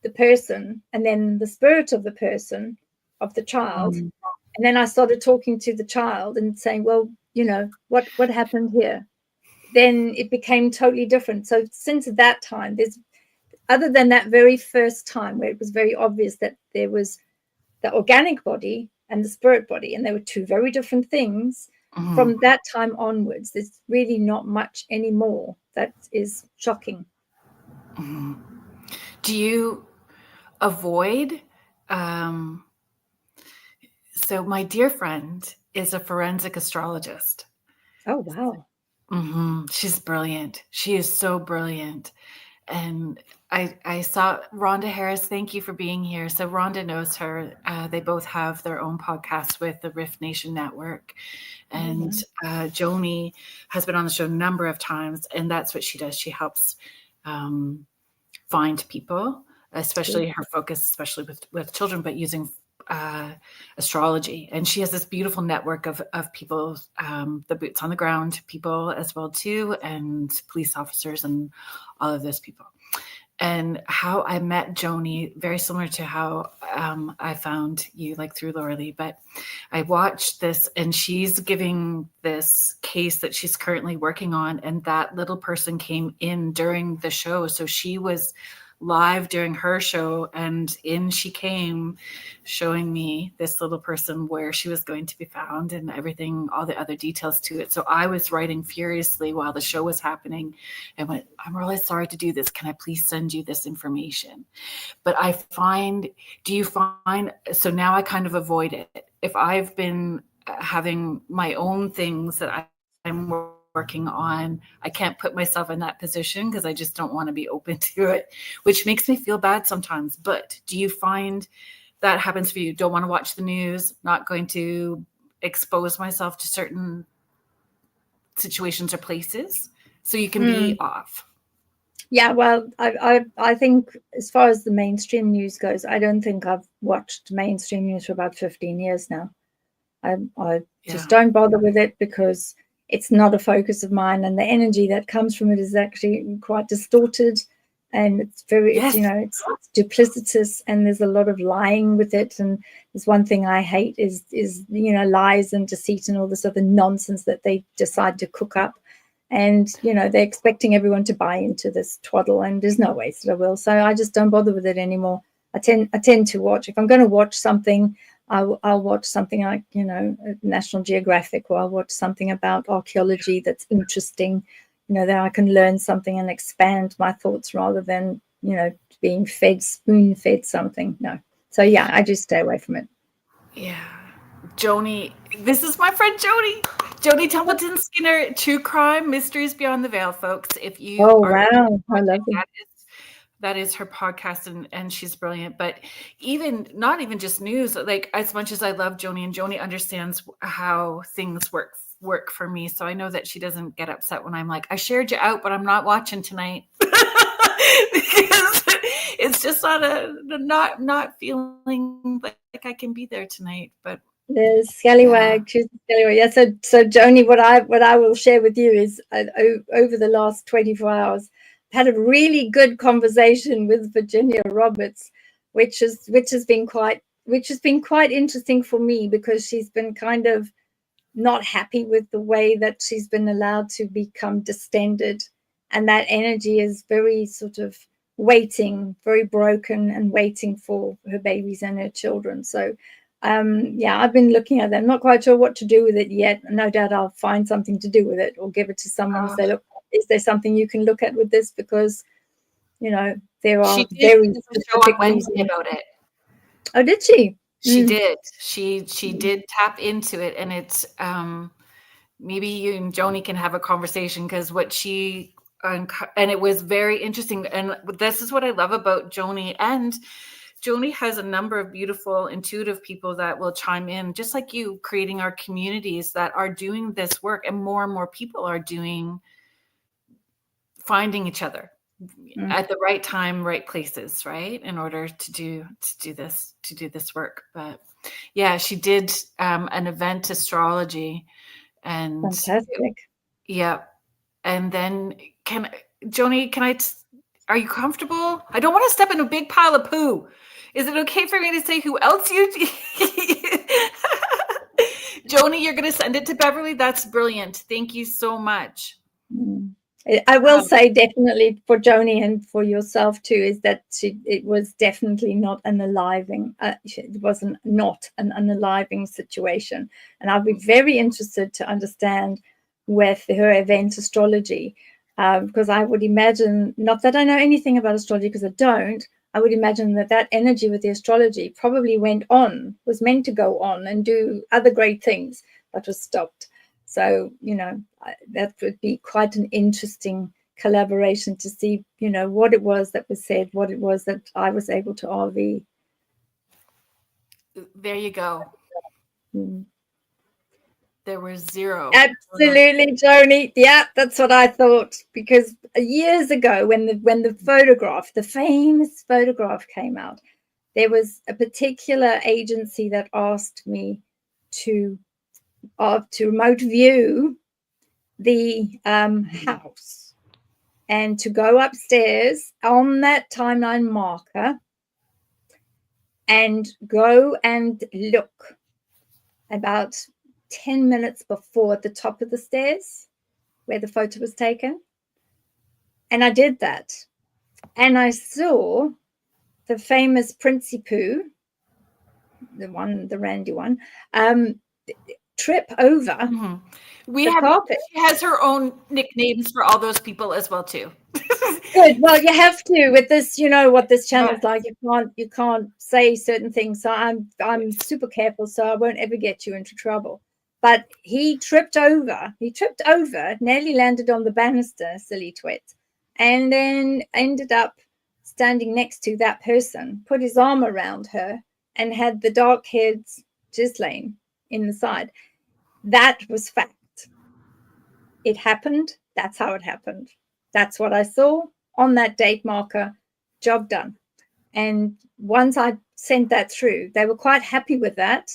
the person and then the spirit of the person, of the child, and then I started talking to the child and saying, well, what happened here? Then it became totally different. So since that time, other than that very first time where it was very obvious that there was the organic body and the spirit body, and they were two very different things. From that time onwards, there's really not much anymore that is shocking. Do you avoid? So my dear friend is a forensic astrologist. Oh, wow. She's brilliant. She is so brilliant. And I saw Rhonda Harris. Thank you for being here. So Rhonda knows her. They both have their own podcast with the Rift Nation Network. And Joni has been on the show a number of times. And that's what she does. She helps find people, especially her focus, especially with children, but using astrology. And she has this beautiful network of people, the boots on the ground people as well too, and police officers and all of those people. And how I met Joni, very similar to how I found you, like through Laura Lee. But I watched this, and she's giving this case that she's currently working on, and that little person came in during the show. So she was live during her show, and in she came showing me this little person, where she was going to be found and everything, all the other details to it. So I was writing furiously while the show was happening and went, I'm really sorry to do this. Can I please send you this information? But do you find, so now I kind of avoid it. If I've been having my own things that I'm working on, I can't put myself in that position because I just don't want to be open to it, which makes me feel bad sometimes. But do you find that happens for you? Don't want to watch the news, not going to expose myself to certain situations or places so you can be off? Yeah, well, I think as far as the mainstream news goes, I don't think I've watched mainstream news for about 15 years now. I just don't bother with it because it's not a focus of mine, and the energy that comes from it is actually quite distorted, and it's very, it's duplicitous, and there's a lot of lying with it. And there's one thing I hate is lies and deceit and all this other nonsense that they decide to cook up. And, they're expecting everyone to buy into this twaddle, and there's no ways that I will. So I just don't bother with it anymore. I tend to watch. If I'm going to watch something, I'll watch something like, National Geographic, or I'll watch something about archaeology that's interesting, that I can learn something and expand my thoughts rather than, being spoon-fed something. No. So, yeah, I just stay away from it. Yeah. Joni, this is my friend Joni. Joni Templeton Skinner, True Crime Mysteries Beyond the Veil, folks. If you wow, I love it. That is her podcast, and she's brilliant. But not even just news, like as much as I love Joni, and Joni understands how things work for me. So I know that she doesn't get upset when I'm like, I shared you out, but I'm not watching tonight. Because it's just not feeling like I can be there tonight. But the scallywag, she's a scallywag. Yeah. So Joni, what I will share with you is over the last 24 hours, I've had a really good conversation with Virginia Roberts, which has been quite interesting for me, because she's been kind of not happy with the way that she's been allowed to become distended, and that energy is very sort of waiting, very broken, and waiting for her babies and her children. So I've been looking at them, not quite sure what to do with it yet. No doubt I'll find something to do with it, or give it to someone and say, look, is there something you can look at with this? Because, there are very specific Wednesday about it. Oh, did she? She did. She did tap into it, and it's maybe you and Joni can have a conversation, because and it was very interesting. And this is what I love about Joni. And Joni has a number of beautiful, intuitive people that will chime in, just like you, creating our communities that are doing this work, and more people are finding each other at the right time, right places, right, in order to do this work. But yeah, she did an event astrology, and fantastic. Yeah, and then Joni, are you comfortable? I don't want to step in a big pile of poo. Is it okay for me to say who else you? Joni, you're going to send it to Beverly? That's brilliant. Thank you so much. I will say definitely for Joni and for yourself too, is that it was definitely not an unaliving. It wasn't not an unaliving situation, and I'll be very interested to understand with her event astrology, because I would imagine, not that I know anything about astrology because I don't, I would imagine that energy with the astrology probably was meant to go on and do other great things, but was stopped. So, that would be quite an interesting collaboration to see, what it was that was said, what it was that I was able to RV. There you go. There was zero. Absolutely, Joni. Yeah, that's what I thought. Because years ago, when the famous photograph came out, there was a particular agency that asked me to remote view the house, and to go upstairs on that timeline marker and go and look about 10 minutes before at the top of the stairs where the photo was taken. And I did that, and I saw the famous Princey Pooh, the Randy one, trip over the carpet. She has her own nicknames for all those people as well too. Good. Well, you have to with this. You know what this channel's like. You can't say certain things. So I'm super careful, so I won't ever get you into trouble. But he tripped over. Nearly landed on the banister, silly twit, and then ended up standing next to that person. Put his arm around her and had the dark-haired Ghislaine in the side. That was fact. It happened. That's how it happened. That's what I saw on that date marker. Job done. And once I sent that through, they were quite happy with that,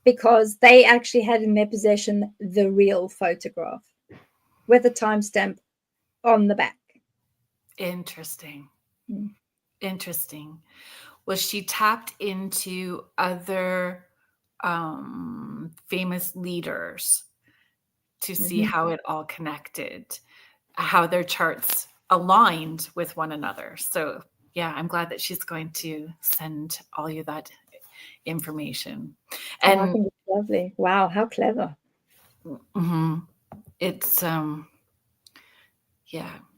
because they actually had in their possession the real photograph with a timestamp on the back. Interesting. Interesting. Well, she tapped into other famous leaders to see how it all connected, how their charts aligned with one another. So yeah, I'm glad that she's going to send all you that information. And And I think it's lovely. Wow, how clever. It's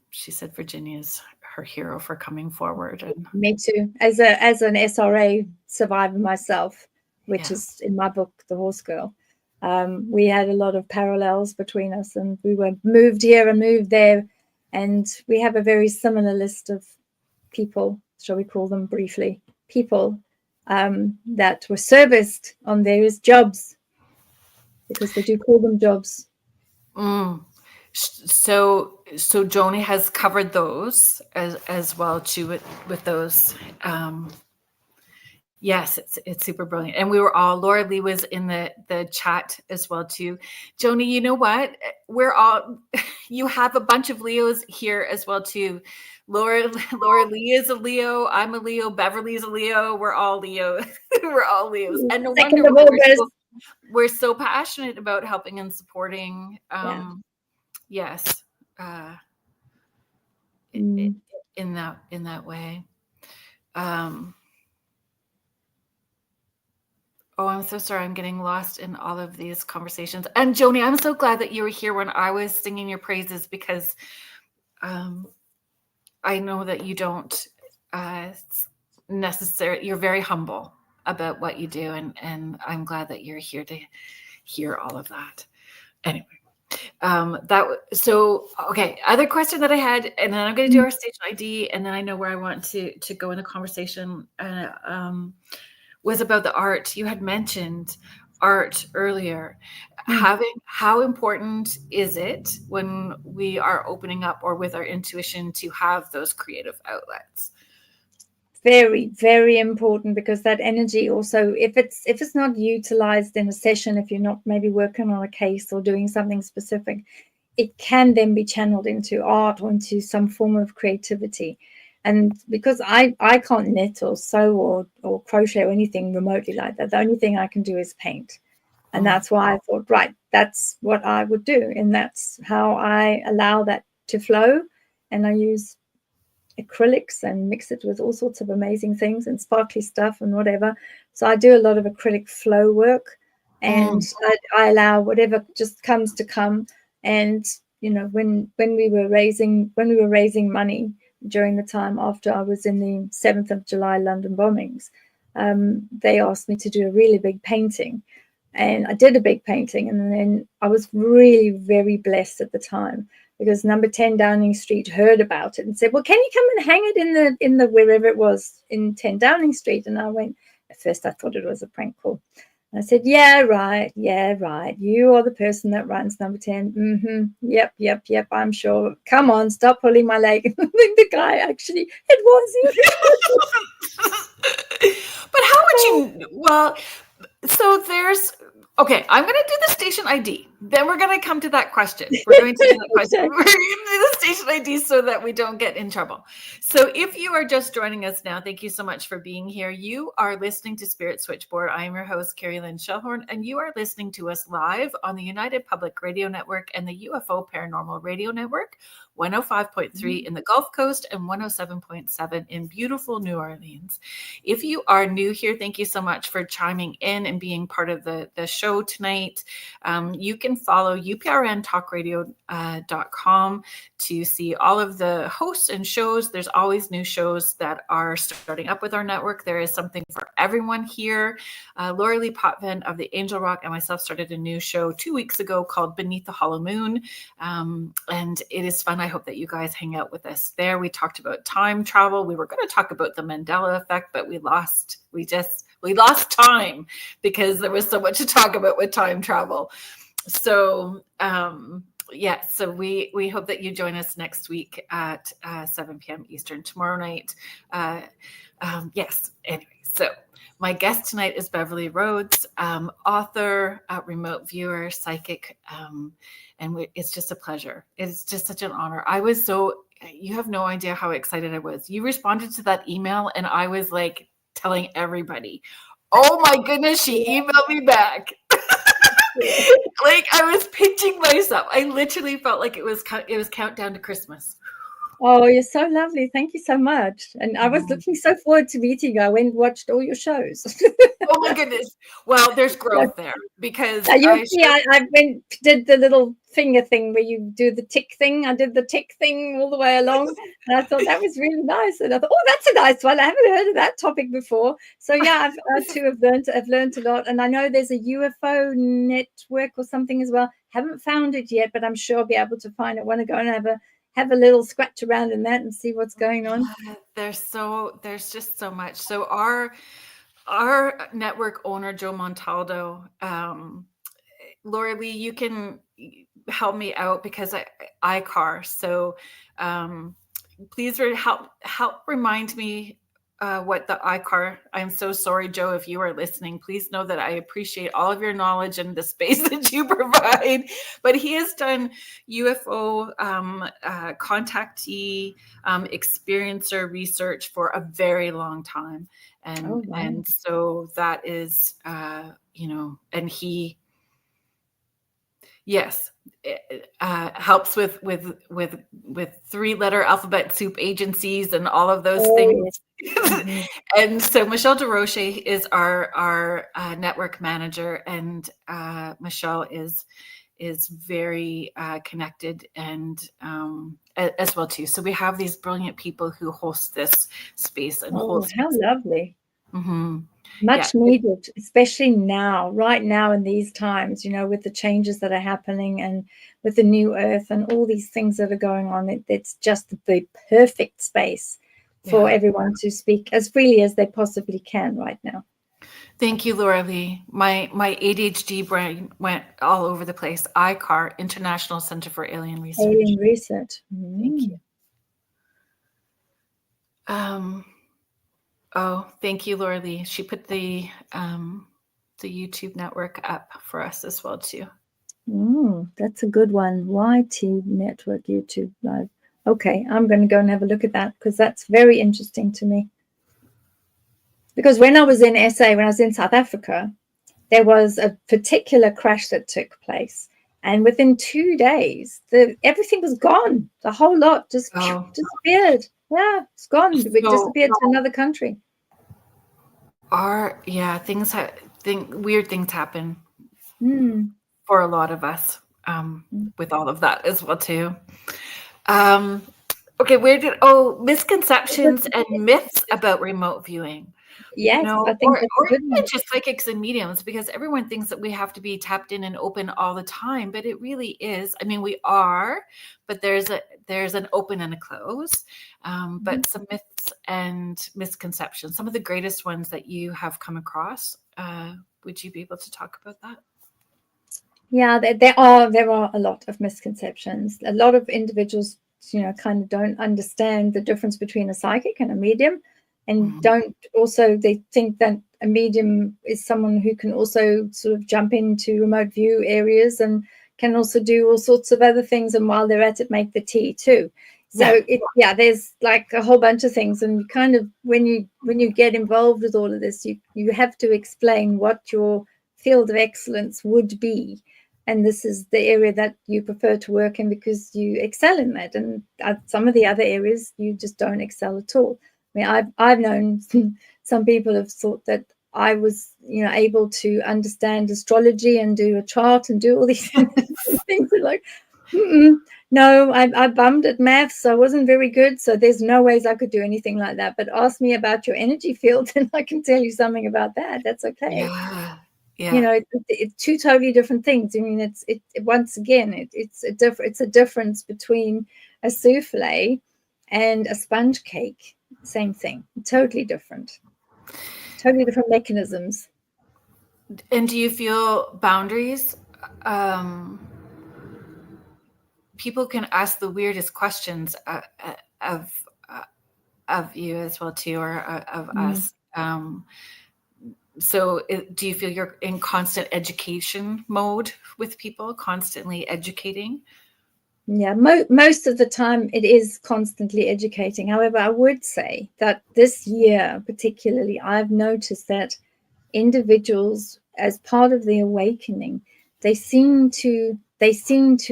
she said Virginia's her hero for coming forward. And me too, as an SRA survivor myself, which is in my book, The Horse Girl. We had a lot of parallels between us, and we were moved here and moved there, and we have a very similar list of people, shall we call them briefly, people that were serviced on various jobs, because they do call them jobs. So Joni has covered those as well too with those. Yes, it's super brilliant. And we were all, Laura Lee was in the chat as well too. Joni, you know what? You have a bunch of Leos here as well too. Laura Lee is a Leo. I'm a Leo. Beverly's a Leo. We're all Leo. We're all Leos. And no wonder we're so passionate about helping and supporting. Yes. In that way. Oh, I'm so sorry. I'm getting lost in all of these conversations. And Joni, I'm so glad that you were here when I was singing your praises, because I know that you don't necessarily, you're very humble about what you do. And I'm glad that you're here to hear all of that. Anyway, okay. Other question that I had, and then I'm going to do our station ID, and then I know where I want to go in the conversation. Was about the art. You had mentioned art earlier. How important is it when we are opening up or with our intuition to have those creative outlets? Very, very important, because that energy also, if it's not utilized in a session, if you're not maybe working on a case or doing something specific, it can then be channeled into art or into some form of creativity. And because I can't knit or sew or crochet or anything remotely like that, the only thing I can do is paint. And that's why I thought, right, that's what I would do. And that's how I allow that to flow. And I use acrylics and mix it with all sorts of amazing things and sparkly stuff and whatever. So I do a lot of acrylic flow work, and I allow whatever just comes to come. And, you know, when we were raising money during the time after I was in the 7th of July London bombings, they asked me to do a really big painting, and I did a big painting. And then I was really very blessed at the time, because number 10 Downing Street heard about it and said, well, can you come and hang it in the wherever it was in 10 Downing Street? And I went, at first I thought it was a prank call. I said, yeah, right. You are the person that runs number 10. Yep, I'm sure. Come on, stop pulling my leg. I think the guy actually, it was you. But how would you, well, so there's, okay, I'm going to do the station ID. Then we're going to come to that question. We're going to do that question. We're going to do the station ID so that we don't get in trouble. So if you are just joining us now, thank you so much for being here. You are listening to Spirit Switchboard. I am your host, Kerrilynn Shellhorn, and you are listening to us live on the United Public Radio Network and the UFO Paranormal Radio Network, 105.3 in the Gulf Coast and 107.7 in beautiful New Orleans. If you are new here, thank you so much for chiming in and being part of the show tonight. You can follow uprntalkradio.com to see all of the hosts and shows. There's always new shows that are starting up with our network. There is something for everyone here. Laura Lee Potvin of the Angel Rock and myself started a new show 2 weeks ago called Beneath the Hollow Moon. And it is fun. I hope that you guys hang out with us there. We talked about time travel. We were going to talk about the Mandela effect, but we lost time because there was so much to talk about with time travel. So, so we hope that you join us next week at 7 p.m. Eastern tomorrow night. Anyway, so my guest tonight is Beverli Rhodes, author, remote viewer, psychic, and it's just a pleasure. It's just such an honor. You have no idea how excited I was. You responded to that email, and I was like telling everybody, oh my goodness, she emailed me back. Like I was pinching myself. I literally felt like it was countdown to Christmas. Oh, you're so lovely. Thank you so much. And I was looking so forward to meeting you. I went and watched all your shows. Oh my goodness. Well, there's So, growth there because you'll I see, I went did the little finger thing where you do the tick thing. I did the tick thing all the way along, and I thought that was really nice. And I thought, oh, that's a nice one. I haven't heard of that topic before. So yeah, I too have learned a lot, and I know there's a UFO network or something as well. Haven't found it yet, but I'm sure I'll be able to find it. Want to go and have a little scratch around in that and see what's going on. there's just so much. So our network owner, Joe Montaldo, Laura Lee, you can help me out because I car. So please help remind me what the iCar. I'm so sorry, Joe, if you are listening. Please know that I appreciate all of your knowledge and the space that you provide. But he has done UFO contactee experiencer research for a very long time, and so that is and he. Yes, helps with 3-letter alphabet soup agencies and all of those things. Mm-hmm. And so Michelle DeRoche is our network manager, and Michelle is very connected and as well too. So we have these brilliant people who host this space and host. How lovely! Mm-hmm. Much needed, especially now, right now in these times, with the changes that are happening and with the new earth and all these things that are going on. It's just the perfect space for everyone to speak as freely as they possibly can right now. Thank you, Laura Lee. My ADHD brain went all over the place. ICAR, International Center for Alien Research. Alien Research. Thank you. Oh, thank you, Laura Lee. She put the YouTube network up for us as well too. That's a good one. YT Network YouTube Live. Okay, I'm going to go and have a look at that because that's very interesting to me. Because when I was in SA, when I was in South Africa, there was a particular crash that took place. And within 2 days, everything was gone. The whole lot just disappeared. Yeah, it's gone. It disappeared to another country. Weird things happen for a lot of us with all of that as well too. Okay, misconceptions and myths about remote viewing. Yes, I think that's a good one. Just psychics and mediums, because everyone thinks that we have to be tapped in and open all the time, but it really is. I mean, we are, but there's an open and a close. But some myths and misconceptions, some of the greatest ones that you have come across. Would you be able to talk about that? Yeah, there are a lot of misconceptions. A lot of individuals, kind of don't understand the difference between a psychic and a medium. And they think that a medium is someone who can also sort of jump into remote view areas and can also do all sorts of other things. And while they're at it, make the tea too. So there's like a whole bunch of things. And kind of when you get involved with all of this, you have to explain what your field of excellence would be. And this is the area that you prefer to work in because you excel in that. And some of the other areas you just don't excel at all. I mean, I've known some people have thought that I was, able to understand astrology and do a chart and do all these things. Like, no, I bummed at maths. So I wasn't very good. So there's no ways I could do anything like that. But ask me about your energy field and I can tell you something about that. That's okay. Yeah. It's two totally different things. I mean, once again, it's a difference between a souffle and a sponge cake. Same thing, totally different mechanisms. And do you feel boundaries? People can ask the weirdest questions of you as well too, or of us. So do you feel you're in constant education mode with people, constantly educating? Yeah, most of the time it is constantly educating. However, I would say that this year particularly, I've noticed that individuals, as part of the awakening, they seem to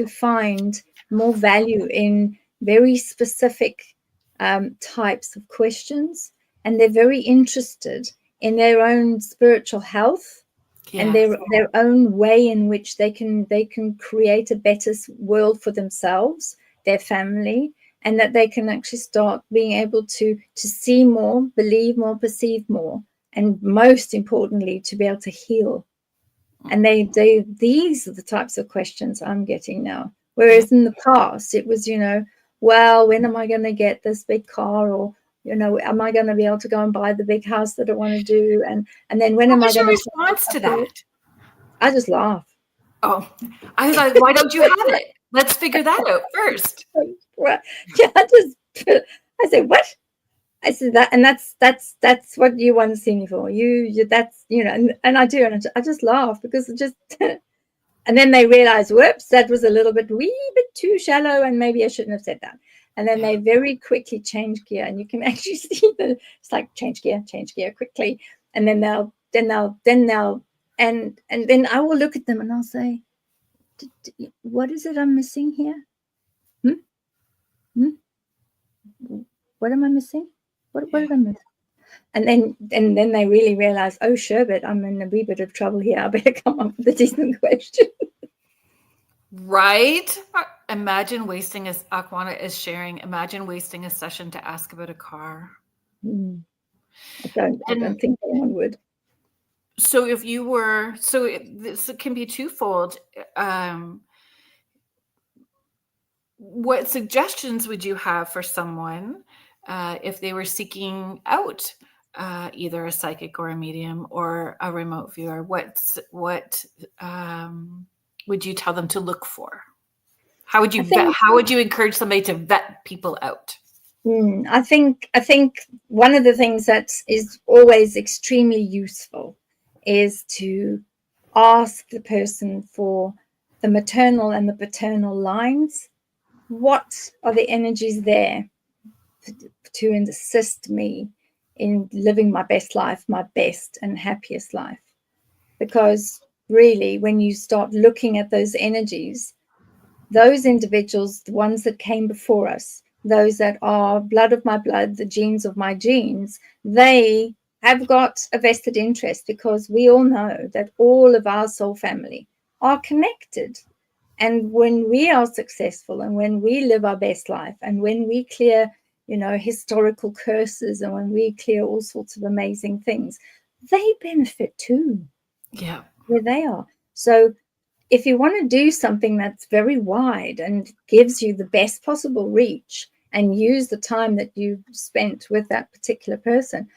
find more value in very specific types of questions, and they're very interested in their own spiritual health. Yes. And their own way in which they can create a better world for themselves, their family, and that they can actually start being able to see more, believe more, perceive more, and most importantly, to be able to heal. And these are the types of questions I'm getting now. Whereas in the past, it was, well, when am I going to get this big car? Or, am I going to be able to go and buy the big house that I want to do? And then when am I going to... What was your response to that? I just laugh. Oh, I was like, why don't you have it? Let's figure that out first. Well, yeah, I said, what? I said that, and that's what you want to see me for. That's, and I do, and I just laugh because it just... And then they realize, whoops, that was a wee bit too shallow, and maybe I shouldn't have said that. And then they very quickly change gear, and you can actually see it's like change gear quickly. And then they'll and then I will look at them and I'll say, what is it I'm missing here? What am I missing? What did I miss? And then they really realize, oh, Sherbet, I'm in a wee bit of trouble here. I better come up with a decent question. Right? Imagine wasting, as Akwana is sharing, imagine wasting a session to ask about a car. I don't think anyone would. So if you were, this can be twofold. What suggestions would you have for someone if they were seeking out either a psychic or a medium or a remote viewer? What would you tell them to look for? How would you encourage somebody to vet people out? I think one of the things that is always extremely useful is to ask the person for the maternal and the paternal lines. What are the energies there to assist me in living my best life, my best and happiest life? Because really, when you start looking at those energies, those individuals, the ones that came before us, those that are blood of my blood, the genes of my genes, they have got a vested interest, because we all know that all of our soul family are connected. And when we are successful and when we live our best life and when we clear, historical curses and when we clear all sorts of amazing things, they benefit too. Yeah. Where they are. So if you want to do something that's very wide and gives you the best possible reach and use the time that you've spent with that particular person,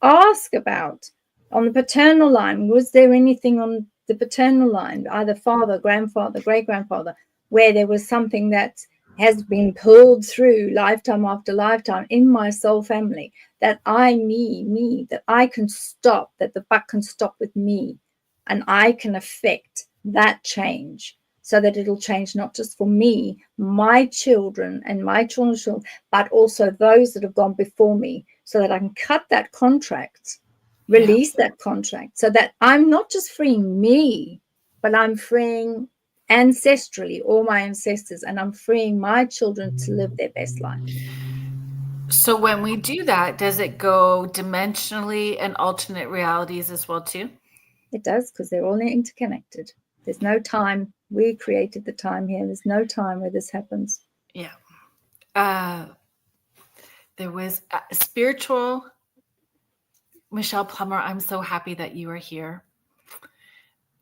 ask about, on the paternal line, was there anything on the paternal line, either father, grandfather, great-grandfather, where there was something that has been pulled through lifetime after lifetime in my soul family, that that I can stop, that the buck can stop with me, and I can affect that change so that it'll change not just for me, my children and my children's children, but also those that have gone before me, so that I can cut that contract, release that contract, so that I'm not just freeing me, but I'm freeing ancestrally all my ancestors, and I'm freeing my children to live their best life. So when we do that, does it go dimensionally and alternate realities as well too? It does, because they're all interconnected. There's no time. We created the time here. There's no time where this happens. Yeah. There was spiritual Michelle Plummer. I'm so happy that you are here.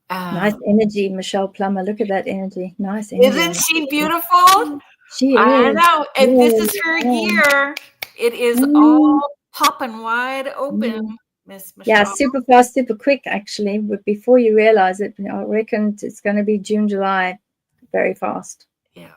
Nice energy, Michelle Plummer. Look at that energy. Nice energy. Isn't she beautiful? She is. I know. And this is her year. It is all popping wide open. Miss Michelle. Yeah, super fast, super quick, actually. But before you realize it, I reckon it's going to be June, July, very fast. Yeah.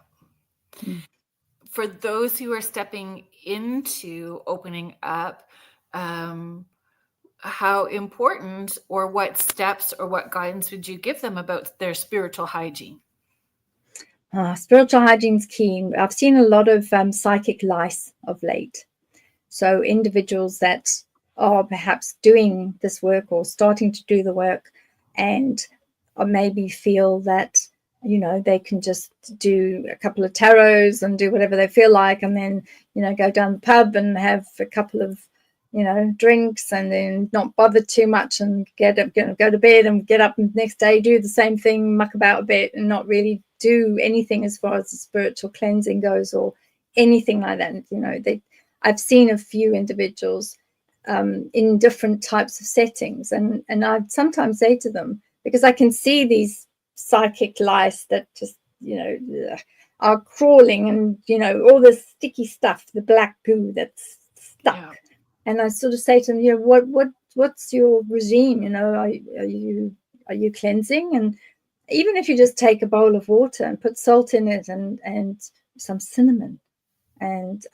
For those who are stepping into opening up, how important or what steps or what guidance would you give them about their spiritual hygiene? Spiritual hygiene is key. I've seen a lot of psychic lice of late. So individuals that are perhaps doing this work or starting to do the work and maybe feel that they can just do a couple of tarots and do whatever they feel like, and then, go down the pub and have a couple of, drinks, and then not bother too much and go to bed and get up the next day, do the same thing, muck about a bit, and not really do anything as far as the spiritual cleansing goes or anything like that. I've seen a few individuals in different types of settings, and I sometimes say to them, because I can see these psychic lice that just are crawling, and all the sticky stuff, the black goo that's stuck. Yeah. And I sort of say to them, what's your regime? Are you cleansing? And even if you just take a bowl of water and put salt in it and some cinnamon, and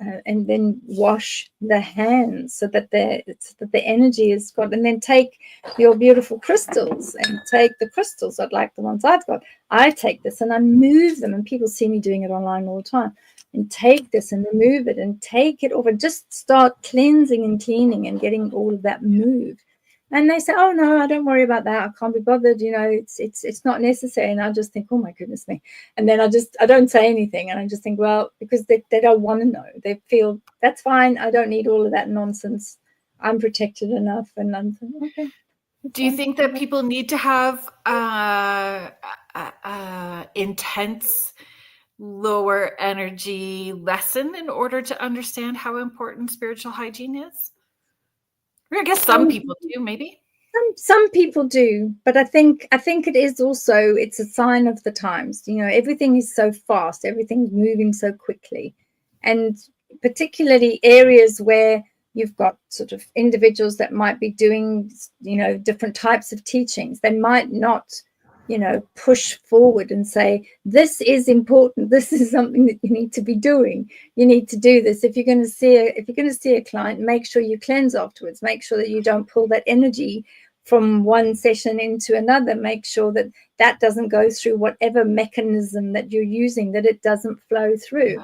then wash the hands so that the energy is got, and then take your beautiful crystals and take the crystals, like the ones I've got. I take this and I move them, and people see me doing it online all the time, and take this and remove it and take it off and just start cleansing and cleaning and getting all of that moved. And they say, oh, no, I don't worry about that. I can't be bothered. It's not necessary. And I just think, oh, my goodness me. And then I don't say anything. And I just think, well, because they don't want to know. They feel that's fine. I don't need all of that nonsense. I'm protected enough. And I'm thinking, okay. Do you think that people need to have intense, lower energy lesson in order to understand how important spiritual hygiene is? I guess some people do, maybe. Some people do, but I think it is also, it's a sign of the times. Everything is so fast, everything's moving so quickly, and particularly areas where you've got sort of individuals that might be doing, different types of teachings. They might not, push forward and say, this is important. This is something that you need to be doing. You need to do this. If you're going to see a client, make sure you cleanse afterwards. Make sure that you don't pull that energy from one session into another. Make sure that doesn't go through whatever mechanism that you're using, that it doesn't flow through.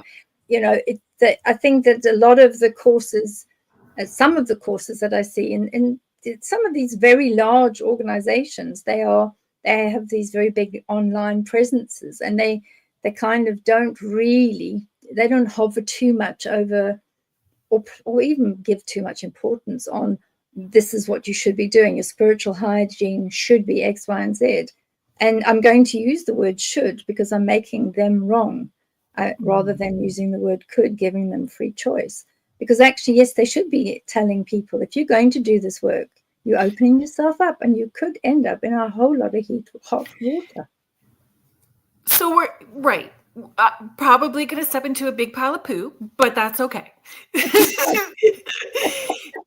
I think that a lot of the courses, some of the courses that I see in some of these very large organizations, they have these very big online presences, and they kind of don't hover too much over or even give too much importance on, this is what you should be doing. Your spiritual hygiene should be X, Y, and Z. And I'm going to use the word should because I'm making them wrong, rather than using the word could, giving them free choice. Because actually, yes, they should be telling people, if you're going to do this work, you're opening yourself up, and you could end up in a whole lot of hot water. So we're right. Probably going to step into a big pile of poo, but that's okay.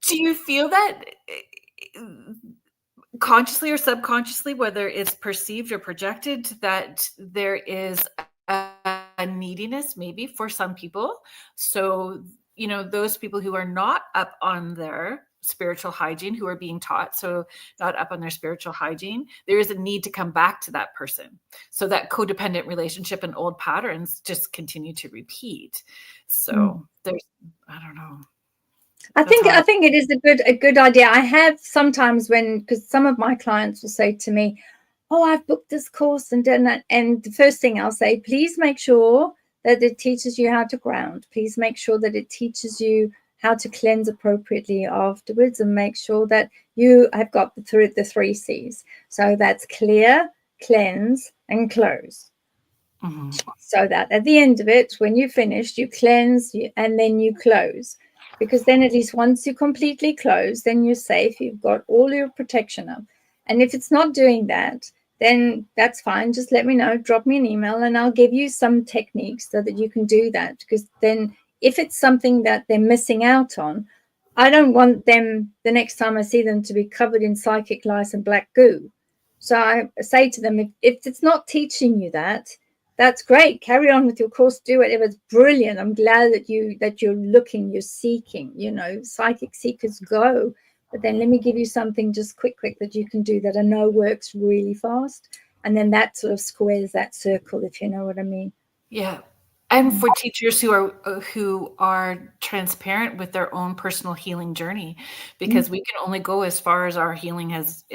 Do you feel that consciously or subconsciously, whether it's perceived or projected, that there is a neediness maybe for some people? So, those people who are not up on their spiritual hygiene, who are being taught, so not up on their spiritual hygiene, there is a need to come back to that person. So that codependent relationship and old patterns just continue to repeat. So there's, I don't know. I think it is a good idea. I have sometimes because some of my clients will say to me, oh, I've booked this course and done that. And the first thing I'll say, please make sure that it teaches you how to ground. Please make sure that it teaches you how to cleanse appropriately afterwards, and make sure that you have got the 3 C's. So that's clear, cleanse, and close. Mm-hmm. So that at the end of it, when you're finished, you cleanse and then you close. Because then at least once you completely close, then you're safe. You've got all your protection up. And if it's not doing that, then that's fine. Just let me know, drop me an email, and I'll give you some techniques so that you can do that. Because then if it's something that they're missing out on, I don't want them, the next time I see them, to be covered in psychic lice and black goo. So I say to them, if it's not teaching you that, that's great. Carry on with your course. Do whatever. It's brilliant. I'm glad that you're looking, you're seeking. Psychic seekers go. But then let me give you something just quick that you can do that I know works really fast. And then that sort of squares that circle, if you know what I mean. Yeah. And for teachers who are transparent with their own personal healing journey, because we can only go as far as our healing has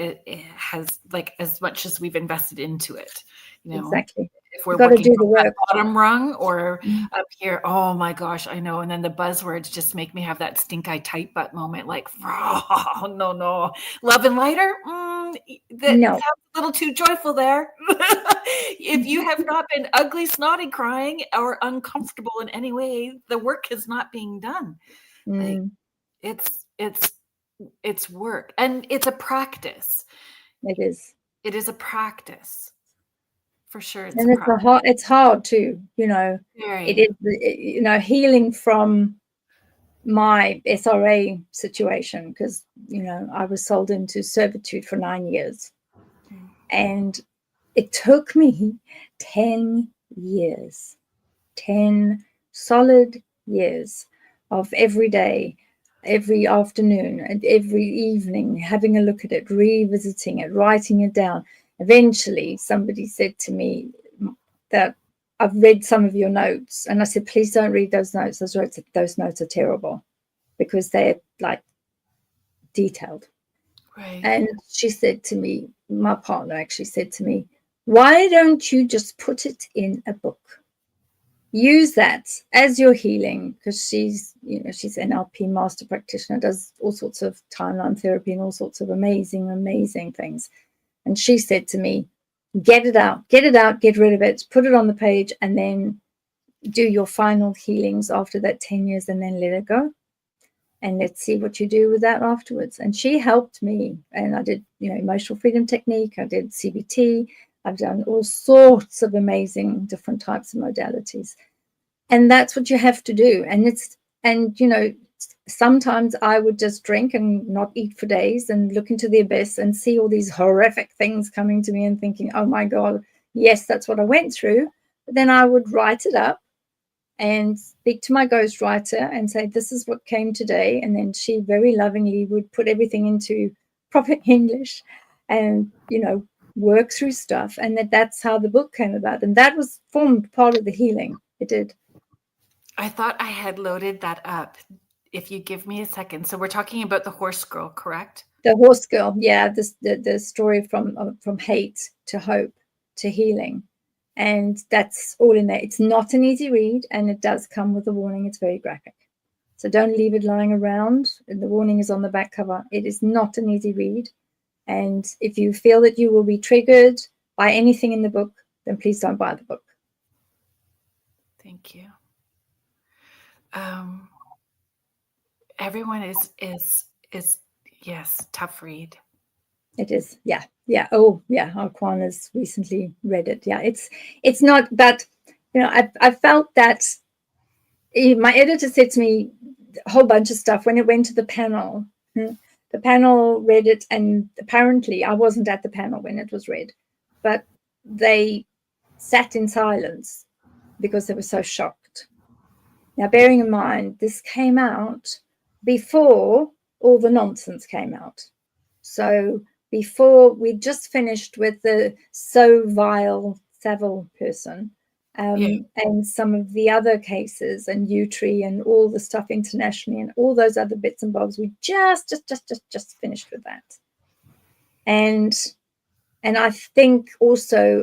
like as much as we've invested into it. Exactly. if we're You've got to working do from the that work. bottom rung or up here. Oh my gosh, I know. And then the buzzwords just make me have that stink eye tight butt moment, like, oh, no. Love and lighter? That No. sounds a little too joyful there. If you have not been ugly, snotty crying or uncomfortable in any way, the work is not being done. Like, it's work, and it's a practice. It is. It is a practice. For sure, And it's hard too, Very. It is, healing from my SRA situation, because, I was sold into servitude for 9 years. And it took me 10 years, 10 solid years of every day, every afternoon and every evening, having a look at it, revisiting it, writing it down. Eventually, somebody said to me that I've read some of your notes. And I said, please don't read those notes. Those notes are terrible because they're like detailed. Right. And she said to me, my partner actually said to me, why don't you just put it in a book? Use that as your healing, because she's NLP master practitioner, does all sorts of timeline therapy and all sorts of amazing things. And she said to me, get it out, get rid of it, put it on the page, and then do your final healings after that 10 years, and then let it go. And let's see what you do with that afterwards. And she helped me. And I did, emotional freedom technique. I did CBT. I've done all sorts of amazing different types of modalities. And that's what you have to do. And sometimes I would just drink and not eat for days and look into the abyss and see all these horrific things coming to me and thinking, oh my God, yes, that's what I went through. But then I would write it up and speak to my ghostwriter and say, this is what came today. And then she very lovingly would put everything into proper English and, work through stuff. And that's how the book came about. And that was formed part of the healing. It did. I thought I had loaded that up. If you give me a second. So we're talking about the horse girl, correct? The horse girl. Yeah. The story from hate to hope to healing. And that's all in there. It's not an easy read, and it does come with a warning. It's very graphic. So don't leave it lying around. The warning is on the back cover. It is not an easy read. And if you feel that you will be triggered by anything in the book, then please don't buy the book. Thank you. Everyone is yes, tough read. It is. Yeah. Yeah. Oh, yeah. Arquan has recently read it. Yeah. It's not, but I felt that my editor said to me a whole bunch of stuff when it went to the panel. The panel read it, and apparently I wasn't at the panel when it was read, but they sat in silence because they were so shocked. Now, bearing in mind, this came out before all the nonsense came out. So before we just finished with the so vile Savile person, and some of the other cases and Utri and all the stuff internationally and all those other bits and bobs, we just finished with that. And I think also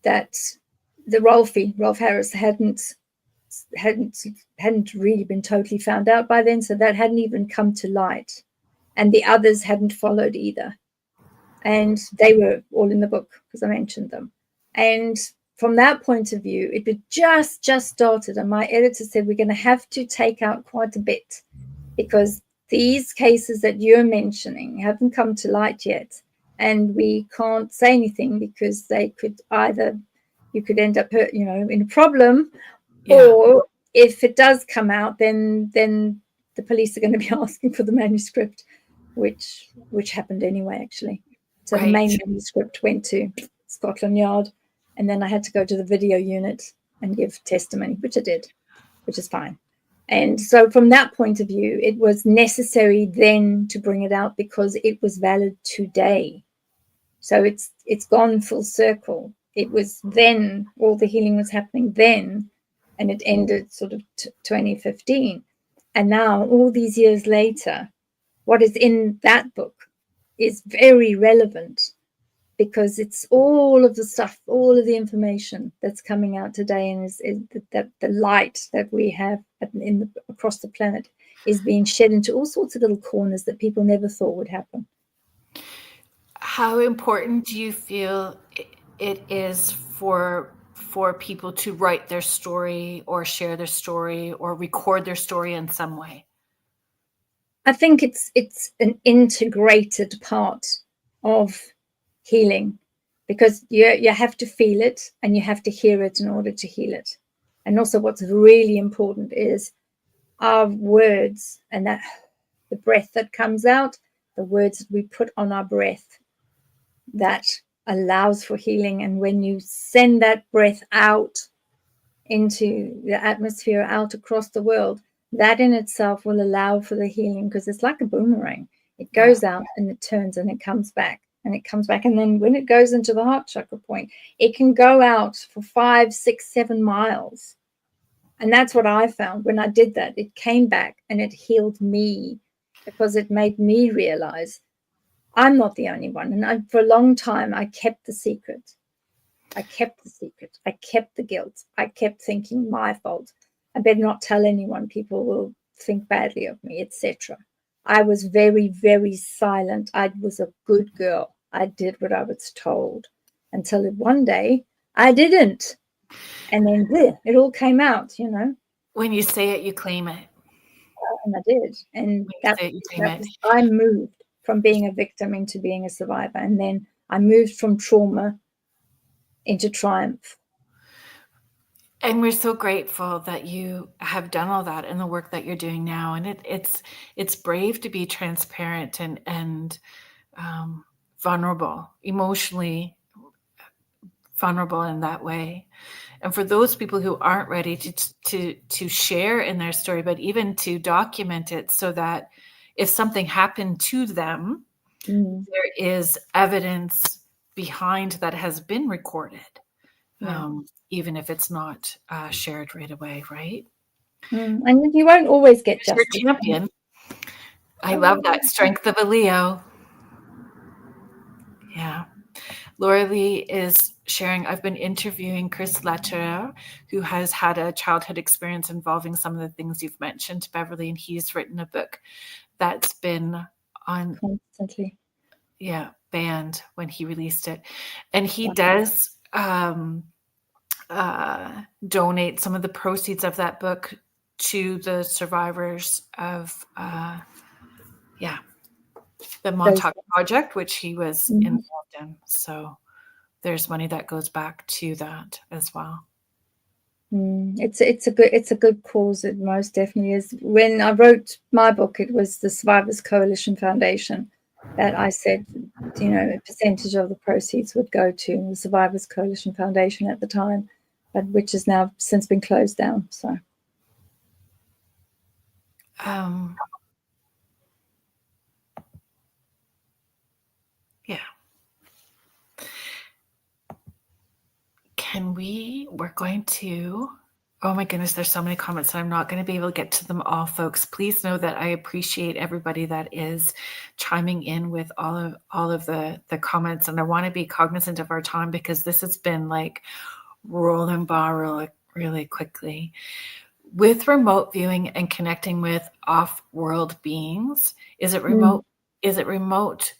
that the Rolf Harris hadn't really been totally found out by then, so that hadn't even come to light. And the others hadn't followed either. And they were all in the book because I mentioned them. And from that point of view, it had just started. And my editor said, we're going to have to take out quite a bit because these cases that you're mentioning haven't come to light yet. And we can't say anything because they could you could end up, in a problem. Yeah. Or if it does come out, then the police are going to be asking for the manuscript, which happened anyway, actually. So right. The main manuscript went to Scotland Yard, and then I had to go to the video unit and give testimony, which I did, which is fine. And so from that point of view, it was necessary then to bring it out because it was valid today. So it's gone full circle. It was then, all the healing was happening then, and it ended sort of 2015. And now, all these years later, what is in that book is very relevant because it's all of the stuff, all of the information that's coming out today, and is that the light that we have across the planet is being shed into all sorts of little corners that people never thought would happen. How important do you feel it is for people to write their story or share their story or record their story in some way? I think it's an integrated part of healing, because you have to feel it and you have to hear it in order to heal it. And also what's really important is our words, and that the breath that comes out, the words that we put on our breath, that allows for healing. And when you send that breath out into the atmosphere, out across the world, that in itself will allow for the healing, because it's like a boomerang. It goes out and it turns and it comes back and it comes back. And then when it goes into the heart chakra point, it can go out for 5, 6, 7 miles. And that's what I found when I did that. It came back and it healed me, because it made me realize I'm not the only one. And for a long time, I kept the secret. I kept the secret. I kept the guilt. I kept thinking, my fault. I better not tell anyone. People will think badly of me, etc. I was very, very silent. I was a good girl. I did what I was told, until one day I didn't. And then it all came out, When you say it, you claim it. And I did. And I moved from being a victim into being a survivor. And then I moved from trauma into triumph. And we're so grateful that you have done all that and the work that you're doing now. And it's brave to be transparent and vulnerable, emotionally vulnerable in that way. And for those people who aren't ready to share in their story, but even to document it, so that if something happened to them, there is evidence behind that has been recorded. Even if it's not shared right away, right? And you won't always get justice. You're champion. I love that. Strength of a Leo. Yeah. Laura Lee is sharing, I've been interviewing Chris Lederer, who has had a childhood experience involving some of the things you've mentioned, Beverly, and he's written a book that's been on constantly. Banned when he released it. And he does donate some of the proceeds of that book to the survivors of the Montauk Project, which he was involved in. So there's money that goes back to that as well. It's a good cause. It most definitely is. When I wrote my book, it was the Survivors Coalition Foundation that I said, a percentage of the proceeds would go to the Survivors Coalition Foundation at the time, but which has now since been closed down. So, we're going to, oh my goodness, there's so many comments, and I'm not going to be able to get to them all, folks. Please know that I appreciate everybody that is chiming in with all of the comments, and I want to be cognizant of our time, because this has been like rolling by really quickly. With remote viewing and connecting with off-world beings, is it remote? Is it remote?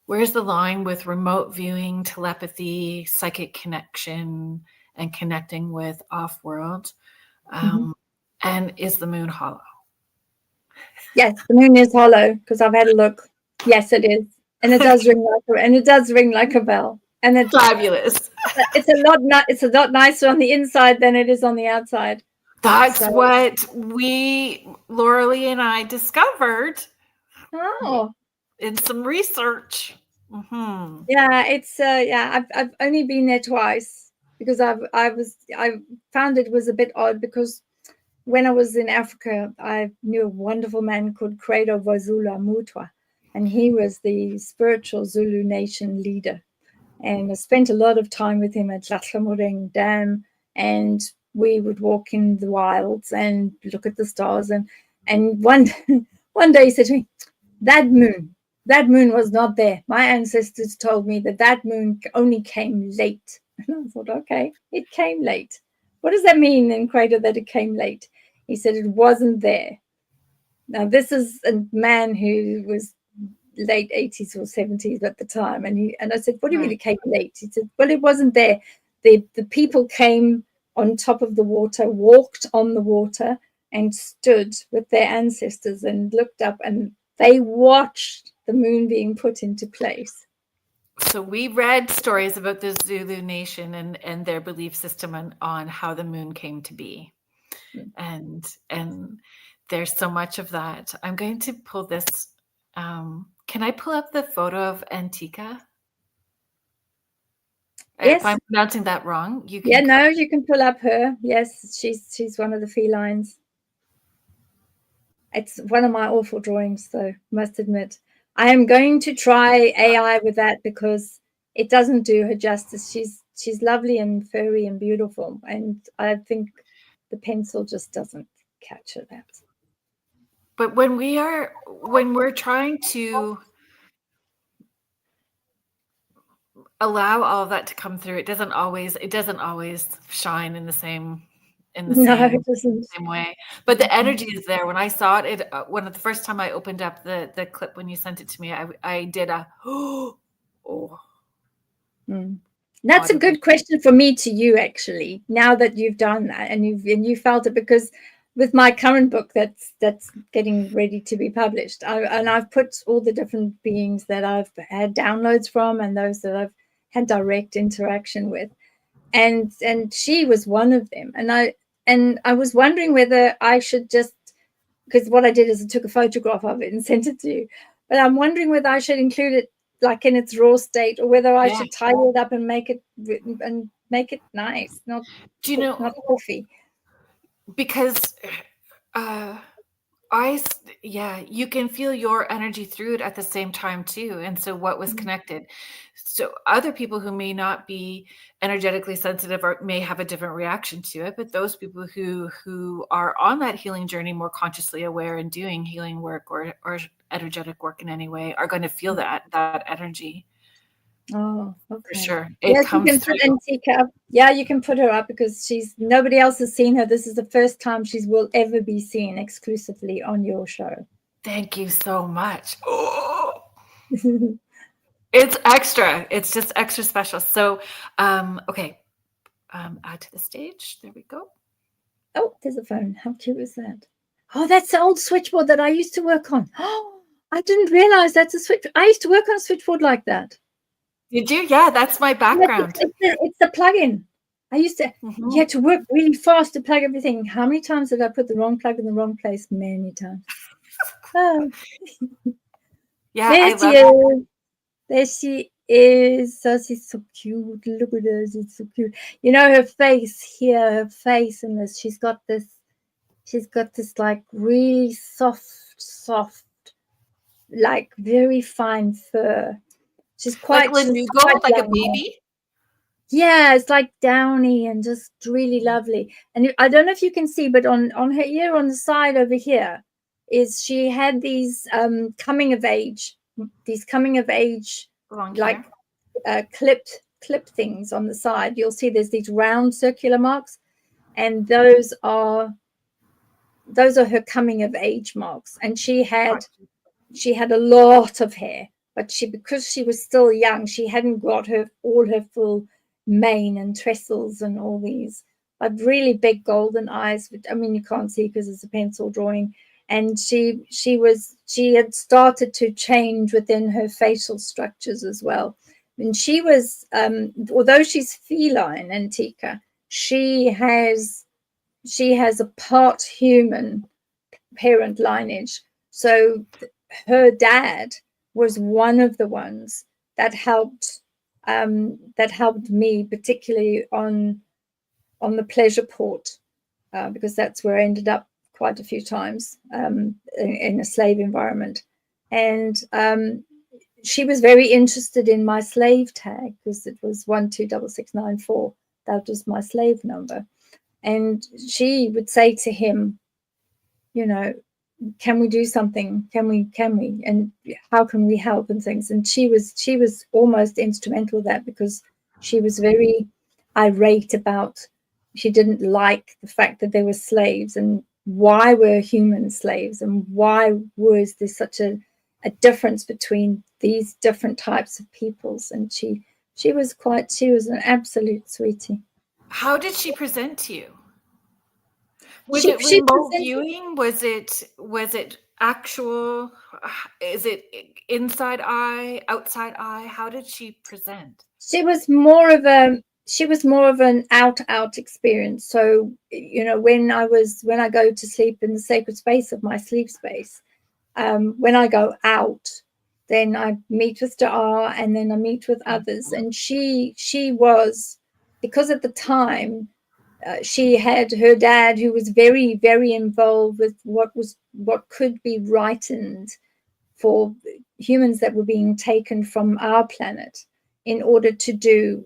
Where's the line with remote viewing, telepathy, psychic connection, and connecting with off-world? And is the moon hollow? Yes, the moon is hollow, because I've had a look. Yes, it is, and it does ring like a bell. And it's fabulous. It's a lot nicer on the inside than it is on the outside. That's what Laura Lee and I discovered. Oh. In some research. Yeah, it's I've only been there twice, because I found it was a bit odd, because when I was in Africa, I knew a wonderful man called Credo Vazula Mutwa, and he was the spiritual Zulu nation leader. And I spent a lot of time with him at Tlatlhamoreng Dam, and we would walk in the wilds and look at the stars. And one day he said to me, that moon that moon was not there. My ancestors told me that moon only came late. And I thought, okay, it came late. What does that mean in Crater, that it came late? He said it wasn't there. Now, this is a man who was late 80s or 70s at the time. And I said, what do you mean it came late? He said, well, it wasn't there. The people came on top of the water, walked on the water, and stood with their ancestors and looked up, and they watched the moon being put into place. So we read stories about the Zulu nation and their belief system on how the moon came to be. And there's so much of that. I'm going to pull this. Can I pull up the photo of Antika? Yes. If I'm pronouncing that wrong, you can. Yeah, no, you can pull up her. Yes, she's one of the felines. It's one of my awful drawings, though, must admit. I am going to try AI with that because it doesn't do her justice. She's lovely and furry and beautiful, and I think the pencil just doesn't capture that. But when we're trying to allow all of that to come through, it doesn't always shine in the same same way. But the energy is there. When I saw it, when the first time I opened up the clip when you sent it to me, I did a oh. That's a good question for me to you, actually, now that you've done that and you felt it, because with my current book that's getting ready to be published, I've put all the different beings that I've had downloads from and those that I've had direct interaction with, and she was one of them, and I was wondering whether I should just, because what I did is I took a photograph of it and sent it to you, but I'm wondering whether I should include it like in its raw state, or whether I should tidy it up and make it nice, not coffee. Because you can feel your energy through it at the same time too. And so what was connected? So other people who may not be energetically sensitive or may have a different reaction to it, but those people who are on that healing journey, more consciously aware and doing healing work or energetic work in any way, are going to feel that energy. Oh, okay. For sure. Yes, you can put Antika up. Yeah, you can put her up because nobody else has seen her. This is the first time she will ever be seen exclusively on your show. Thank you so much. Oh. It's extra. It's just extra special. So, okay. Add to the stage. There we go. Oh, there's a phone. How cute is that? Oh, that's the old switchboard that I used to work on. Oh, I didn't realize that's a switch. I used to work on a switchboard like that. Did you? Yeah, that's my background. It's the plug-in. I used to, you had to work really fast to plug everything. How many times did I put the wrong plug in the wrong place? Many times. Oh. Yeah, there she is. There she is. Oh, she's so cute. Look at her. She's so cute. You know, her face here, her face in this. She's got this like really soft, like very fine fur. She's quite like Lanugo, like a baby. Yeah, it's like downy and just really lovely. And I don't know if you can see, but on her ear on the side over here she had these coming of age like clipped things on the side. You'll see there's these round circular marks, and those are her coming of age marks. And she had a lot of hair, but because she was still young, she hadn't got all her full mane and trestles and all these really big golden eyes. I mean, you can't see because it's a pencil drawing. And she had started to change within her facial structures as well. And she was, although she's feline, Antika, she has a part human parent lineage. So her dad was one of the ones that helped me, particularly on the pleasure port, because that's where I ended up quite a few times in a slave environment. And she was very interested in my slave tag because it was 126694. That was my slave number. And she would say to him, you know, can we do something? Can we? And how can we help and things? And she was almost instrumental in that, because she was very irate about, she didn't like the fact that there were slaves, and why were human slaves, and why was there such a difference between these different types of peoples. And she was an absolute sweetie. How did she present to you? Was it remote viewing? Was it actual? Is it inside eye, outside eye? How did she present? She was more of an out experience. So, you know, when I go to sleep in the sacred space of my sleep space, when I go out, then I meet with Da'ar, and then I meet with others. And she was, because at the time, she had her dad, who was very, very involved with what could be rightened for humans that were being taken from our planet in order to do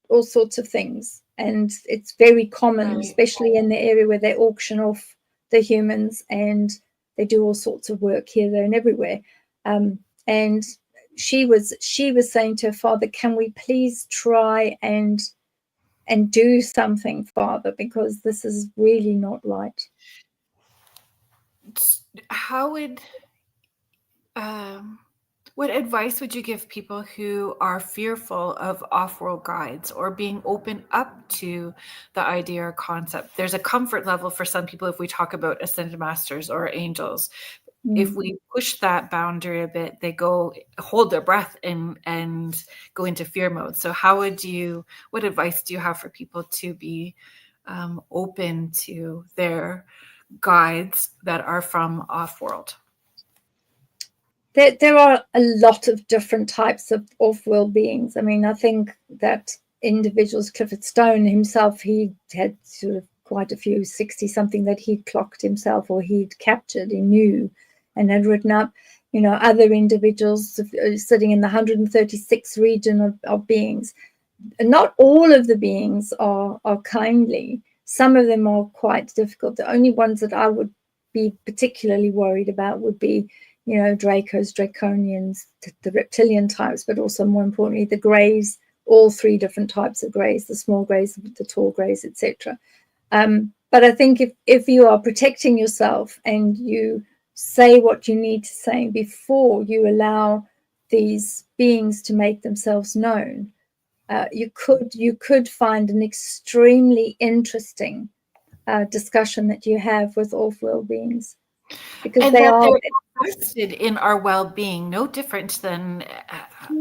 all sorts of things. And it's very common, especially in the area where they auction off the humans, and they do all sorts of work here, there, and everywhere. And she was saying to her father, can we please try and do something, Father, because this is really not right. How would what advice would you give people who are fearful of off-world guides or being open up to the idea or concept? There's a comfort level for some people if we talk about ascended masters or angels. If we push that boundary a bit, they hold their breath and go into fear mode. So what advice do you have for people to be open to their guides that are from off-world? There are a lot of different types of off-world beings. I mean, I think that individuals, Clifford Stone himself, he had sort of quite a few, 60-something that he'd clocked himself, or he'd captured, he knew, and had written up. You know, other individuals sitting in the 136 region of beings. Not all of the beings are kindly. Some of them are quite difficult. The only ones that I would be particularly worried about would be, you know, Dracos, Draconians, the reptilian types, but also more importantly, the greys, all three different types of greys, the small greys, the tall greys, etc. But I think if you are protecting yourself and you say what you need to say before you allow these beings to make themselves known, you could find an extremely interesting discussion that you have with off-world beings, because they are interested in our well-being, no different than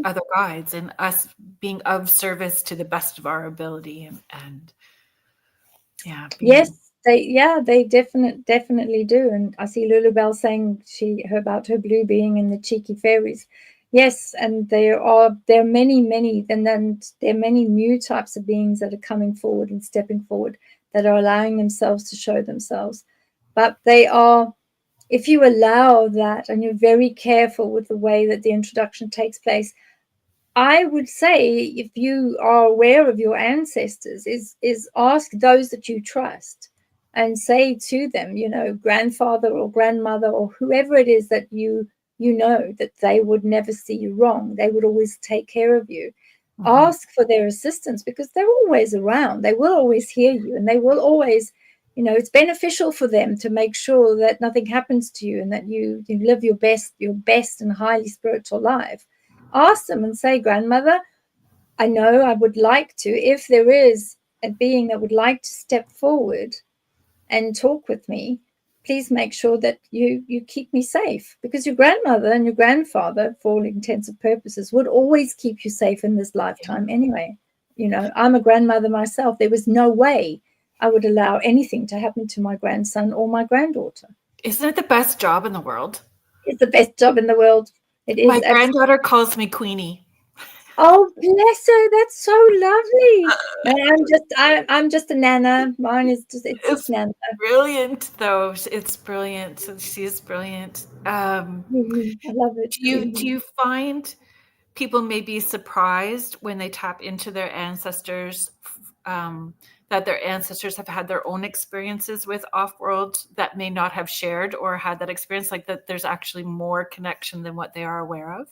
other guides, and us being of service to the best of our ability. And yes, they definitely do. And I see Lulubelle saying about her blue being and the cheeky fairies. Yes, and there are many, and then there are many new types of beings that are coming forward and stepping forward, that are allowing themselves to show themselves. But they are, if you allow that and you're very careful with the way that the introduction takes place, I would say, if you are aware of your ancestors, is ask those that you trust and say to them, you know, grandfather or grandmother or whoever it is that you know, that they would never see you wrong. They would always take care of you. Mm-hmm. Ask for their assistance, because they're always around. They will always hear you, and they will always, you know, it's beneficial for them to make sure that nothing happens to you and that you live your best and highly spiritual life. Ask them and say, grandmother, I know I would like to, if there is a being that would like to step forward and talk with me, please make sure that you keep me safe, because your grandmother and your grandfather, for all intents and purposes, would always keep you safe in this lifetime anyway. You know, I'm a grandmother myself. There was no way I would allow anything to happen to my grandson or my granddaughter. Isn't it the best job in the world? It's the best job in the world. It is. My granddaughter calls me Queenie. Oh, bless her! That's so lovely. And I'm just a nana. Mine is it's nana. Brilliant, though. It's brilliant. She's brilliant. I love it. Do you find people may be surprised when they tap into their ancestors that their ancestors have had their own experiences with off-world that may not have shared or had that experience, like that there's actually more connection than what they are aware of?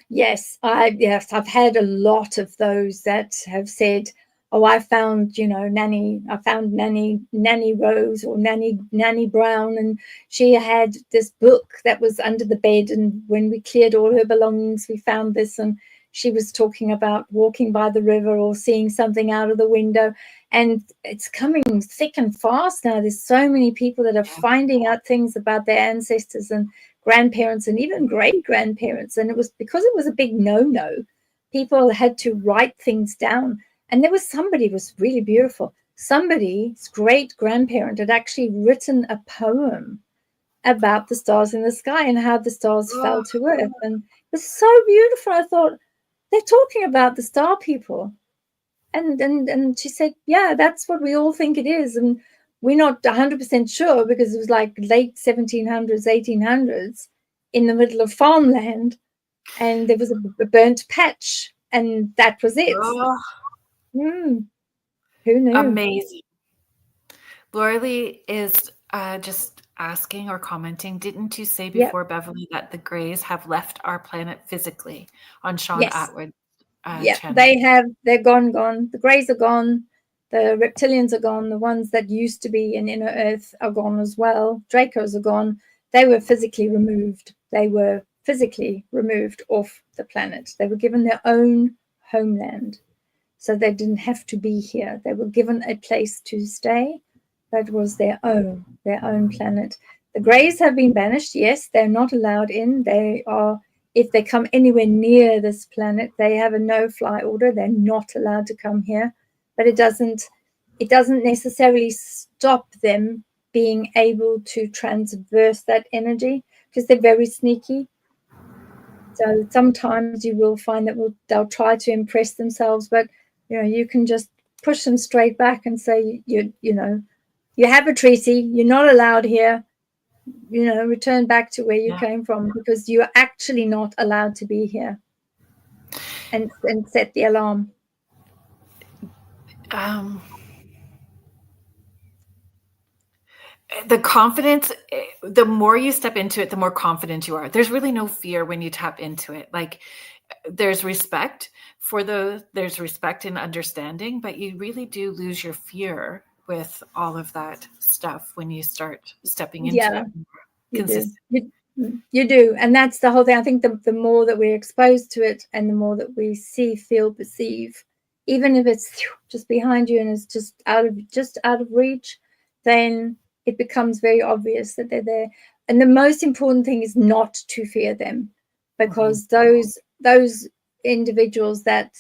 Yes, I've had a lot of those that have said, "Oh, I found, Nanny Rose or Nanny Brown, and she had this book that was under the bed, and when we cleared all her belongings, we found this, and she was talking about walking by the river or seeing something out of the window." And it's coming thick and fast now. There's so many people that are finding out things about their ancestors and grandparents and even great grandparents. And it was because it was a big no. People had to write things down. And there was somebody, it was really beautiful. Somebody's great grandparent had actually written a poem about the stars in the sky and how the stars fell to earth. And it was so beautiful. I thought, they're talking about the star people. And she said, yeah, that's what we all think it is. And we're not 100% sure because it was like late 1700s, 1800s in the middle of farmland. And there was a burnt patch. And that was it. Who knew? Amazing. Laura-Lee is just asking or commenting, didn't you say before, Beverli, that the Greys have left our planet physically on Sean Atwood? Channel? They're gone. The Greys are gone. The reptilians are gone. The ones that used to be in Inner Earth are gone as well. Dracos are gone. They were physically removed. They were physically removed off the planet. They were given their own homeland. So they didn't have to be here. They were given a place to stay that was their own planet. The Greys have been banished. Yes, they're not allowed in. They are, if they come anywhere near this planet, they have a no-fly order. They're not allowed to come here. But it doesn't necessarily stop them being able to transverse that energy because they're very sneaky. So sometimes you will find that they'll try to impress themselves, but you can just push them straight back and say, you have a treaty, you're not allowed here, return back to where you came from because you're actually not allowed to be here, and set the alarm. The confidence, the more you step into it, the more confident you are. There's really no fear when you tap into it. Like there's respect there's respect and understanding, but you really do lose your fear with all of that stuff when you start stepping into it. You do. And that's the whole thing. I think the more that we're exposed to it and the more that we see, feel, perceive, even if it's just behind you and it's just out of reach, then it becomes very obvious that they're there. And the most important thing is not to fear them, because those individuals that,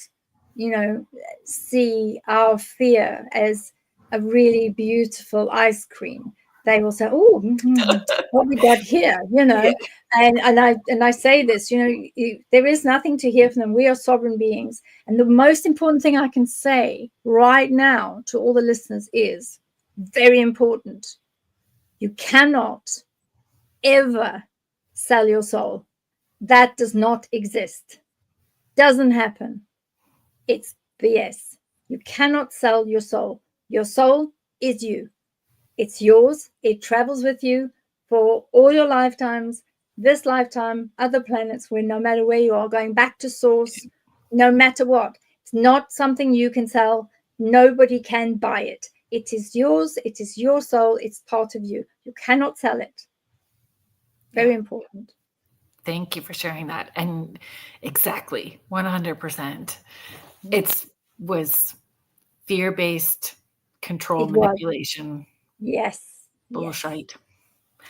see our fear as a really beautiful ice cream, they will say, "Oh, what we got here," And I say this, there is nothing to hear from them. We are sovereign beings. And the most important thing I can say right now to all the listeners is very important. You cannot ever sell your soul. That does not exist. Doesn't happen. It's BS. You cannot sell your soul. Your soul is you. It's yours. It travels with you for all your lifetimes, this lifetime, other planets, where no matter where you are, going back to source, no matter what. It's not something you can sell. Nobody can buy it. It is yours. It is your soul. It's part of you. You cannot sell it. Very important. Thank you for sharing that. And exactly, 100%. It was fear-based control, manipulation. Yes. Bullshit.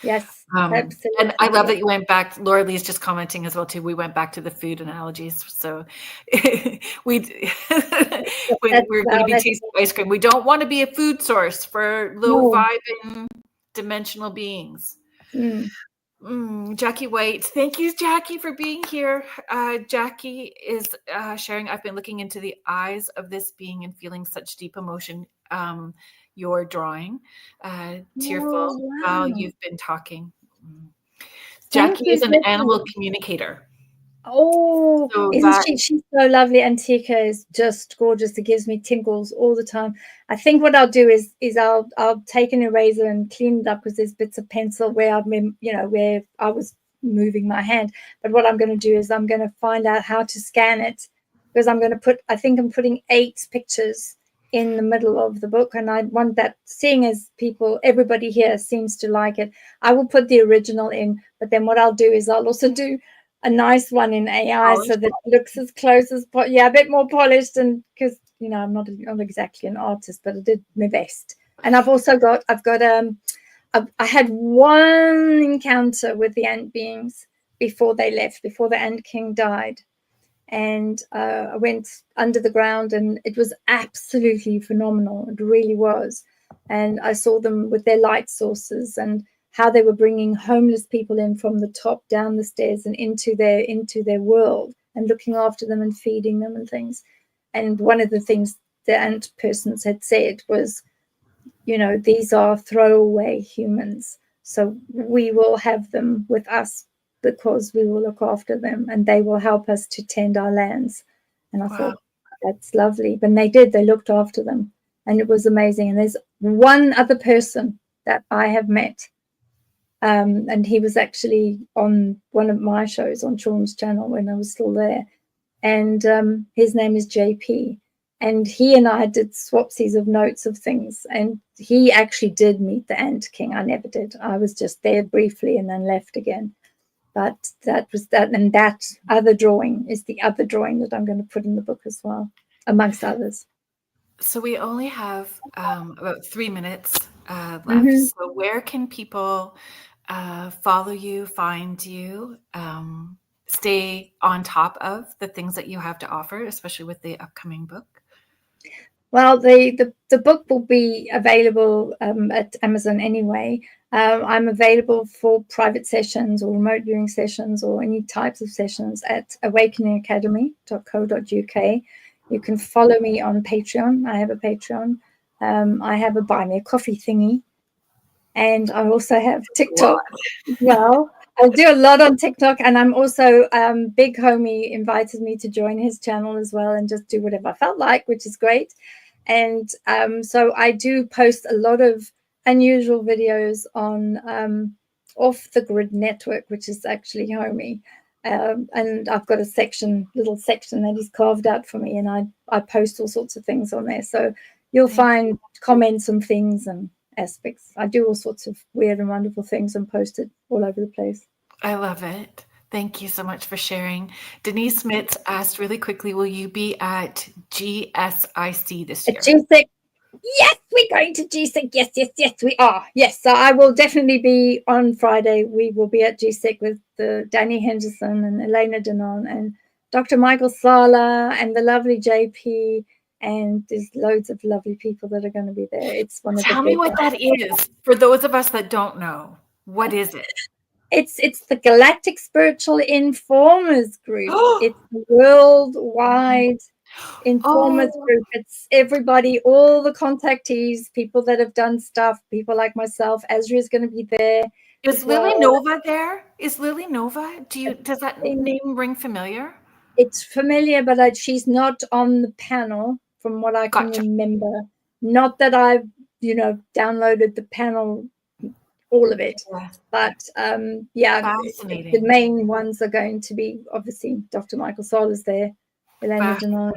Yes, absolutely. And I love that you went back. Laura-Lee's just commenting as well too. We went back to the food analogies. So we're going to be tasting ice cream. We don't want to be a food source for low vibing dimensional beings. Jackie White. Thank you, Jackie, for being here. Jackie is sharing, I've been looking into the eyes of this being and feeling such deep emotion. You're drawing tearful while you've been talking. Jackie is an animal communicator. Oh, So isn't that she's so lovely. Antica is just gorgeous. It gives me tingles all the time. I think what I'll do is I'll take an eraser and clean it up because there's bits of pencil where I've been, where I was moving my hand. But what I'm going to do is I'm going to find out how to scan it, because I think I'm putting 8 pictures in the middle of the book, and I want that, seeing as everybody here seems to like it, I will put the original in, but then what I'll do is I'll also do a nice one in AI so that it looks as close as a bit more polished, and because I'm not exactly an artist, but I did my best. And I had one encounter with the ant beings before they left, before the ant king died, and I went under the ground, and it was absolutely phenomenal. It really was. And I saw them with their light sources and how they were bringing homeless people in from the top down the stairs and into their world, and looking after them and feeding them and things. And one of the things the ant persons had said was, these are throwaway humans, so we will have them with us because we will look after them and they will help us to tend our lands. And I thought, that's lovely. But they did, they looked after them, and it was amazing. And there's one other person that I have met, and he was actually on one of my shows on Sean's channel when I was still there. And his name is JP. And he and I did swapsies of notes of things. And he actually did meet the Ant King. I never did. I was just there briefly and then left again. But that was that. And that other drawing is the other drawing that I'm going to put in the book as well, amongst others. So we only have about 3 minutes left. So where can people follow you, find you, stay on top of the things that you have to offer, especially with the upcoming book? Well, the book will be available at Amazon anyway. I'm available for private sessions or remote viewing sessions or any types of sessions at awakeningacademy.co.uk. You can follow me on Patreon. I have a Patreon. I have a Buy Me a Coffee thingy. And I also have TikTok as well. I do a lot on TikTok, and I'm also Big Homie invited me to join his channel as well and just do whatever I felt like, which is great. And so I do post a lot of unusual videos on Off the Grid Network, which is actually Homie. And I've got a little section that he's carved out for me, and I post all sorts of things on there. So you'll find comments and things and aspects. I do all sorts of weird and wonderful things and post it all over the place. I love it. Thank you so much for sharing. Denise Smith asked really quickly, will you be at GSIC this year? At GSIC? Yes, we're going to GSIC. Yes, we are. Yes, so I will definitely be on Friday. We will be at GSIC with Danny Henderson and Elena Denon and Dr. Michael Sala and the lovely JP. And there's loads of lovely people that are going to be there. It's one of Tell me what that is for those of us that don't know. What is it? It's the Galactic Spiritual Informers Group. It's the worldwide Informers Group. It's everybody, all the contactees, people that have done stuff, people like myself. Ezra is going to be there. Is Lily Nova there? Is Lily Nova? Does that name ring familiar? It's familiar, but she's not on the panel from what I can remember. Not that I've, downloaded the panel, all of it. But the main ones are going to be obviously Dr. Michael Sol is there, Elena Denon,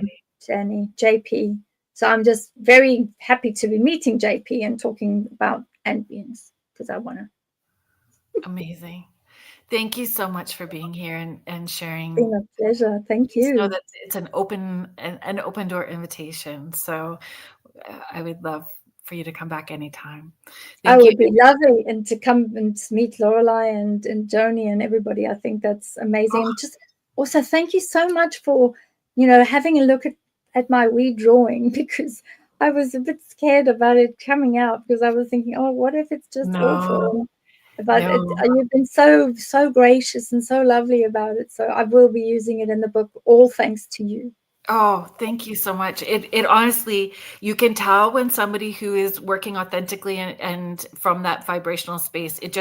Jenny, JP. So I'm just very happy to be meeting JP and talking about ant beings because I want to. Amazing. Thank you so much for being here and sharing. It's been a pleasure. Thank you. Know that it's an open door invitation. So I would love for you to come back anytime. I would be lovely, and to come and meet Lorelei and Joni and everybody. I think that's amazing. And just also thank you so much for, having a look at my wee drawing, because I was a bit scared about it coming out because I was thinking, oh, what if it's just awful? But you've been so gracious and so lovely about it. So I will be using it in the book, all thanks to you. Oh, thank you so much. It honestly, you can tell when somebody who is working authentically and from that vibrational space, it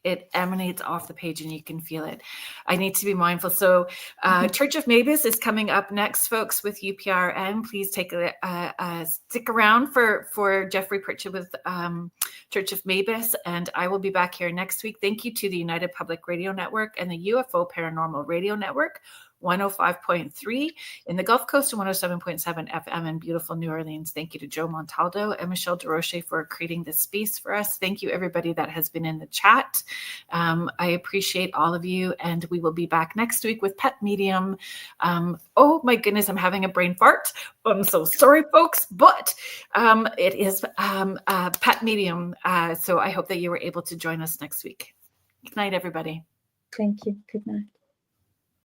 it emanates off the page and you can feel it. I need to be mindful. So Church of Mavis is coming up next, folks, with UPRN. Please take a stick around for Jeffrey Pritchett with Church of Mavis, and I will be back here next week. Thank you to the United Public Radio Network and the UFO Paranormal Radio Network, 105.3 in the Gulf Coast and 107.7 FM in beautiful New Orleans. Thank you to Joe Montaldo and Michelle DeRoche for creating this space for us. Thank you, everybody that has been in the chat. I appreciate all of you, and we will be back next week with Pet Medium. Oh my goodness, I'm having a brain fart. I'm so sorry, folks, but it is Pet Medium. So I hope that you were able to join us next week. Good night, everybody. Thank you. Good night.